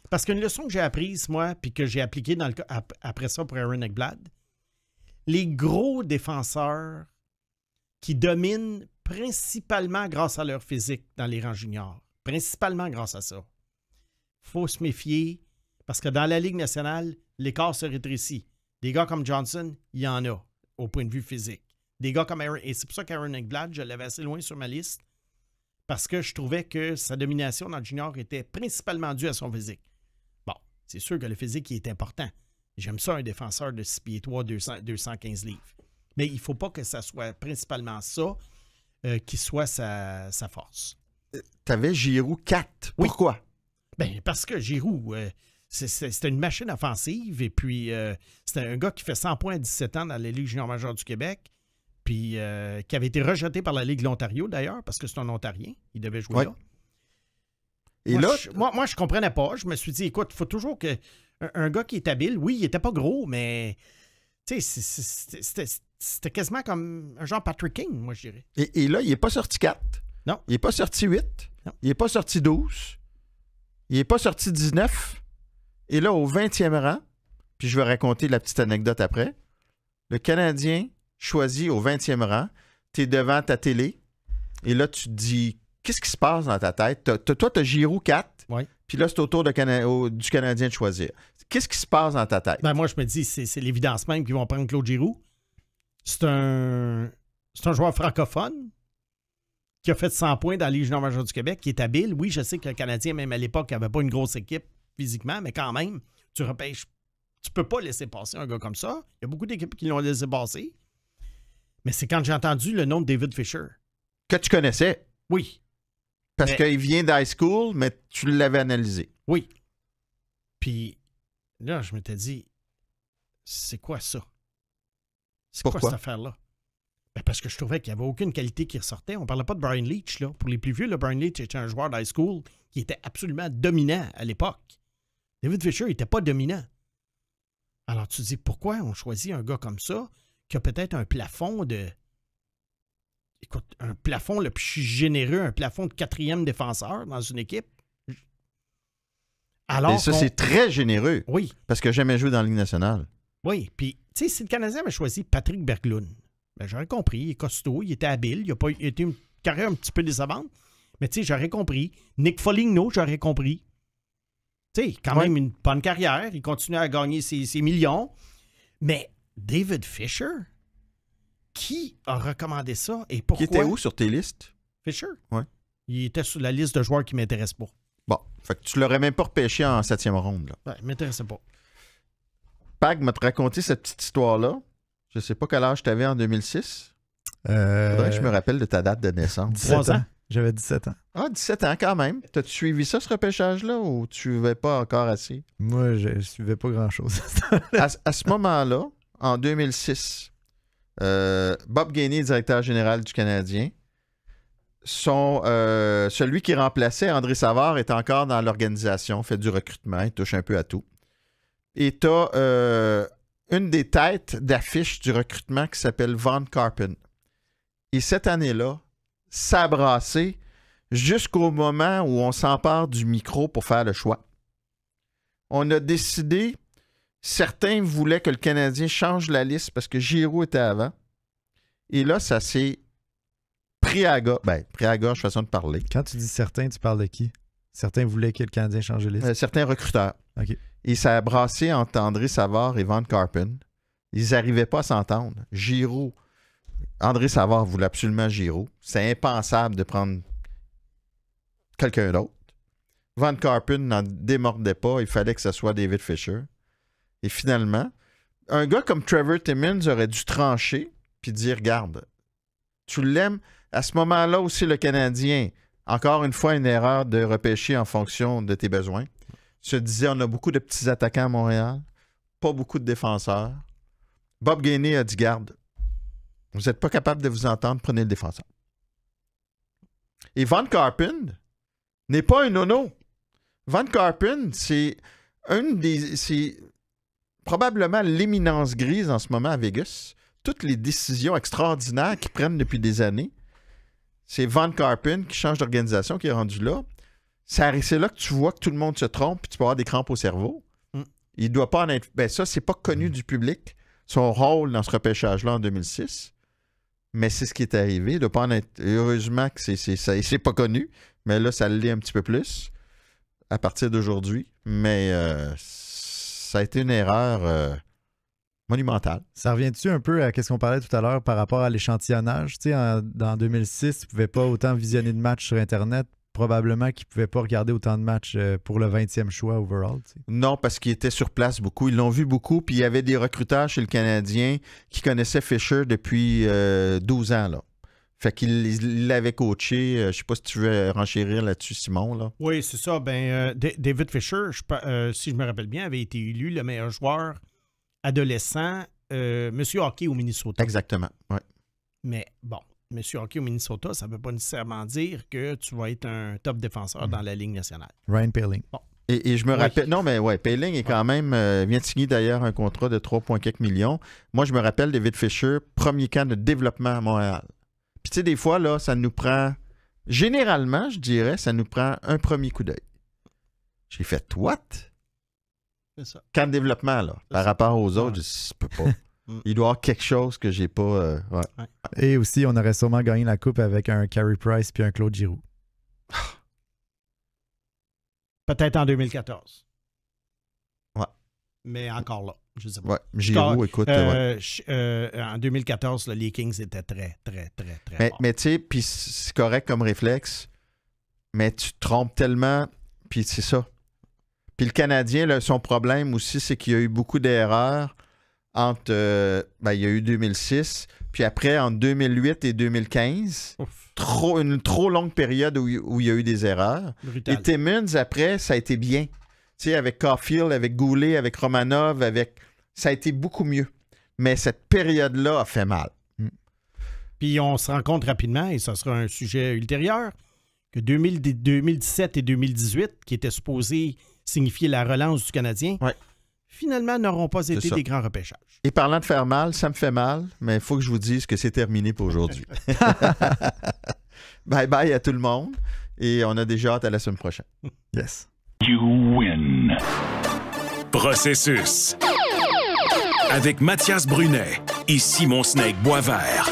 Parce qu'une leçon que j'ai apprise, moi, puis que j'ai appliquée après ça pour Aaron Ekblad, les gros défenseurs qui dominent principalement grâce à leur physique dans les rangs juniors, principalement grâce à ça, il faut se méfier. Parce que dans la Ligue nationale, l'écart se rétrécit. Des gars comme Johnson, il y en a, au point de vue physique. Des gars comme Aaron, et c'est pour ça qu'Aaron Ekblad, je l'avais assez loin sur ma liste, parce que je trouvais que sa domination dans le junior était principalement due à son physique. Bon, c'est sûr que le physique il est important. J'aime ça, un défenseur de 6 pieds 3, 215 livres. Mais il ne faut pas que ça soit principalement ça qui soit sa force. Tu avais Giroux 4. Oui. Pourquoi? Ben, parce que Giroux... C'était une machine offensive et puis c'était un gars qui fait 100 points à 17 ans dans la Ligue junior majeure du Québec puis qui avait été rejeté par la Ligue de l'Ontario d'ailleurs parce que c'est un Ontarien. Il devait jouer là. Et moi, je comprenais pas. Je me suis dit, écoute, il faut toujours que un gars qui est habile, oui, il était pas gros, mais c'était quasiment comme un genre Patrick King, moi, je dirais. Et là, il n'est pas sorti 4. Non. Il n'est pas sorti 8. Non. Il n'est pas sorti 12. Il n'est pas sorti 19. Et là, au 20e rang, puis je vais raconter la petite anecdote après, le Canadien choisit au 20e rang, tu es devant ta télé, et là, tu te dis, qu'est-ce qui se passe dans ta tête? Toi, tu as Giroux 4, oui. Puis là, c'est au tour du Canadien de choisir. Qu'est-ce qui se passe dans ta tête? Ben moi, je me dis, c'est l'évidence même qu'ils vont prendre Claude Giroux. C'est un joueur francophone qui a fait 100 points dans la Ligue junior majeure du Québec, qui est habile. Oui, je sais que le Canadien, même à l'époque, n'avait pas une grosse équipe physiquement, mais quand même, tu repêches. Tu peux pas laisser passer un gars comme ça. Il y a beaucoup d'équipes qui l'ont laissé passer. Mais c'est quand j'ai entendu le nom de David Fisher. Que tu connaissais? Oui. Parce qu'il vient d'high school, mais tu l'avais analysé. Oui. Puis là, je m'étais dit, c'est quoi ça? C'est quoi cette affaire-là? Ben parce que je trouvais qu'il n'y avait aucune qualité qui ressortait. On ne parlait pas de Brian Leach. Là. Pour les plus vieux, Brian Leach était un joueur d'high school qui était absolument dominant à l'époque. David Fisher n'était pas dominant. Alors tu te dis, pourquoi on choisit un gars comme ça qui a peut-être un plafond de... Écoute, un plafond le plus généreux, un plafond de 4e défenseur dans une équipe. Alors et ça, c'est très généreux. Oui. Parce qu'il n'a jamais joué dans la Ligue nationale. Oui. Puis, tu sais, si le Canadien avait choisi Patrick Berglund, ben, j'aurais compris. Il est costaud, il était habile, il a été une carrière un petit peu décevante. Mais tu sais, j'aurais compris. Nick Foligno, j'aurais compris. Tu sais, quand même une bonne carrière. Il continue à gagner ses millions. Mais David Fisher... Qui a recommandé ça et pourquoi? Qui était où sur tes listes? Fisher. Oui. Il était sur la liste de joueurs qui ne m'intéressent pas. Bon, fait que tu l'aurais même pas repêché en 7e ronde. Là. Ouais, il ne m'intéressait pas. Pag m'a raconté cette petite histoire-là. Je ne sais pas quel âge tu avais en 2006. Faudrait que je me rappelle de ta date de naissance. 17 ans. J'avais 17 ans. Ah, 17 ans quand même. T'as-tu suivi ça, ce repêchage-là, ou tu ne suivais pas encore assez? Moi, je ne suivais pas grand-chose. à ce moment-là, en 2006... Bob Gainey, directeur général du Canadien, celui qui remplaçait André Savard est encore dans l'organisation, fait du recrutement, il touche un peu à tout. Et tu as une des têtes d'affiche du recrutement qui s'appelle Von Karpen. Et cette année-là, ça a brassé jusqu'au moment où on s'empare du micro pour faire le choix. On a décidé, certains voulaient que le Canadien change la liste parce que Giroux était avant. Et là, ça s'est pris à gauche, façon de parler. Quand tu dis certains, tu parles de qui? Certains voulaient que le Canadien change de liste? Certains recruteurs. OK. Et ça a brassé entre André Savard et Von Karpen. Ils n'arrivaient pas à s'entendre. Giroux, André Savard voulait absolument Giroux. C'est impensable de prendre quelqu'un d'autre. Von Karpen n'en démordait pas. Il fallait que ce soit David Fisher. Et finalement, un gars comme Trevor Timmins aurait dû trancher puis dire, regarde, tu l'aimes. À ce moment-là aussi, le Canadien, encore une fois, une erreur de repêcher en fonction de tes besoins. Se disait, on a beaucoup de petits attaquants à Montréal, pas beaucoup de défenseurs. Bob Gainey a dit, garde, vous n'êtes pas capable de vous entendre, prenez le défenseur. Et Von Karpen n'est pas un nono. Von Karpen, c'est probablement l'éminence grise en ce moment à Vegas. Toutes les décisions extraordinaires qu'ils prennent depuis des années, c'est Von Karpen qui change d'organisation, qui est rendu là. C'est là que tu vois que tout le monde se trompe et tu peux avoir des crampes au cerveau. Il doit pas en être... Ben ça, c'est pas connu du public, son rôle dans ce repêchage-là en 2006. Mais c'est ce qui est arrivé. Il doit pas en être... Heureusement que c'est pas connu, mais là, ça l'est un petit peu plus à partir d'aujourd'hui. Mais ça a été une erreur monumentale. Ça revient-tu un peu à ce qu'on parlait tout à l'heure par rapport à l'échantillonnage? Tu sais, dans 2006, tu ne pouvais pas autant visionner de matchs sur Internet. Probablement qu'ils ne pouvaient pas regarder autant de matchs pour le 20e choix overall. Tu sais. Non, parce qu'ils étaient sur place beaucoup. Ils l'ont vu beaucoup. Puis il y avait des recruteurs chez le Canadien qui connaissaient Fisher depuis 12 ans. Là. Fait qu'il l'avait coaché. Je ne sais pas si tu veux renchérir là-dessus, Simon. Là. Oui, c'est ça. David Fisher, si je me rappelle bien, avait été élu le meilleur joueur adolescent, Monsieur Hockey au Minnesota. Exactement, oui. Mais bon, Monsieur Hockey au Minnesota, ça ne veut pas nécessairement dire que tu vas être un top défenseur dans la Ligue nationale. Ryan Poehling. Bon. Et je me rappelle... Non, mais ouais, Poehling est quand même... vient de signer d'ailleurs un contrat de 3,4 millions. Moi, je me rappelle David Fisher, premier camp de développement à Montréal. Puis tu sais, des fois, là, ça nous prend... Généralement, je dirais, ça nous prend un premier coup d'œil. J'ai fait « What? » C'est ça. Camp de développement, là, par rapport aux autres, je peux pas. Il doit y avoir quelque chose que j'ai pas... ouais. Et aussi, on aurait sûrement gagné la coupe avec un Carey Price puis un Claude Giroux. Peut-être en 2014. Ouais. Mais encore là, je sais pas. Ouais, Giroux, écoute... en 2014, les Kings étaient très, très, très, très forts. Mais tu sais, puis c'est correct comme réflexe, mais tu te trompes tellement, puis c'est ça. Puis le Canadien, là, son problème aussi, c'est qu'il y a eu beaucoup d'erreurs entre... il y a eu 2006, puis après, entre 2008 et 2015, une trop longue période où il y a eu des erreurs. Brutal. Et Timmins, après, ça a été bien. Tu sais, avec Caulfield, avec Goulet, avec Romanov, ça a été beaucoup mieux. Mais cette période-là a fait mal. Puis on se rend compte rapidement, et ça sera un sujet ultérieur, que 2017 et 2018, qui étaient supposés signifier la relance du Canadien, finalement n'auront pas été des grands repêchages. Et parlant de faire mal, ça me fait mal, mais il faut que je vous dise que c'est terminé pour aujourd'hui. Bye-bye à tout le monde, et on a déjà hâte à la semaine prochaine. Yes. You win. Processus. Avec Mathias Brunet et Simon Snake Boisvert.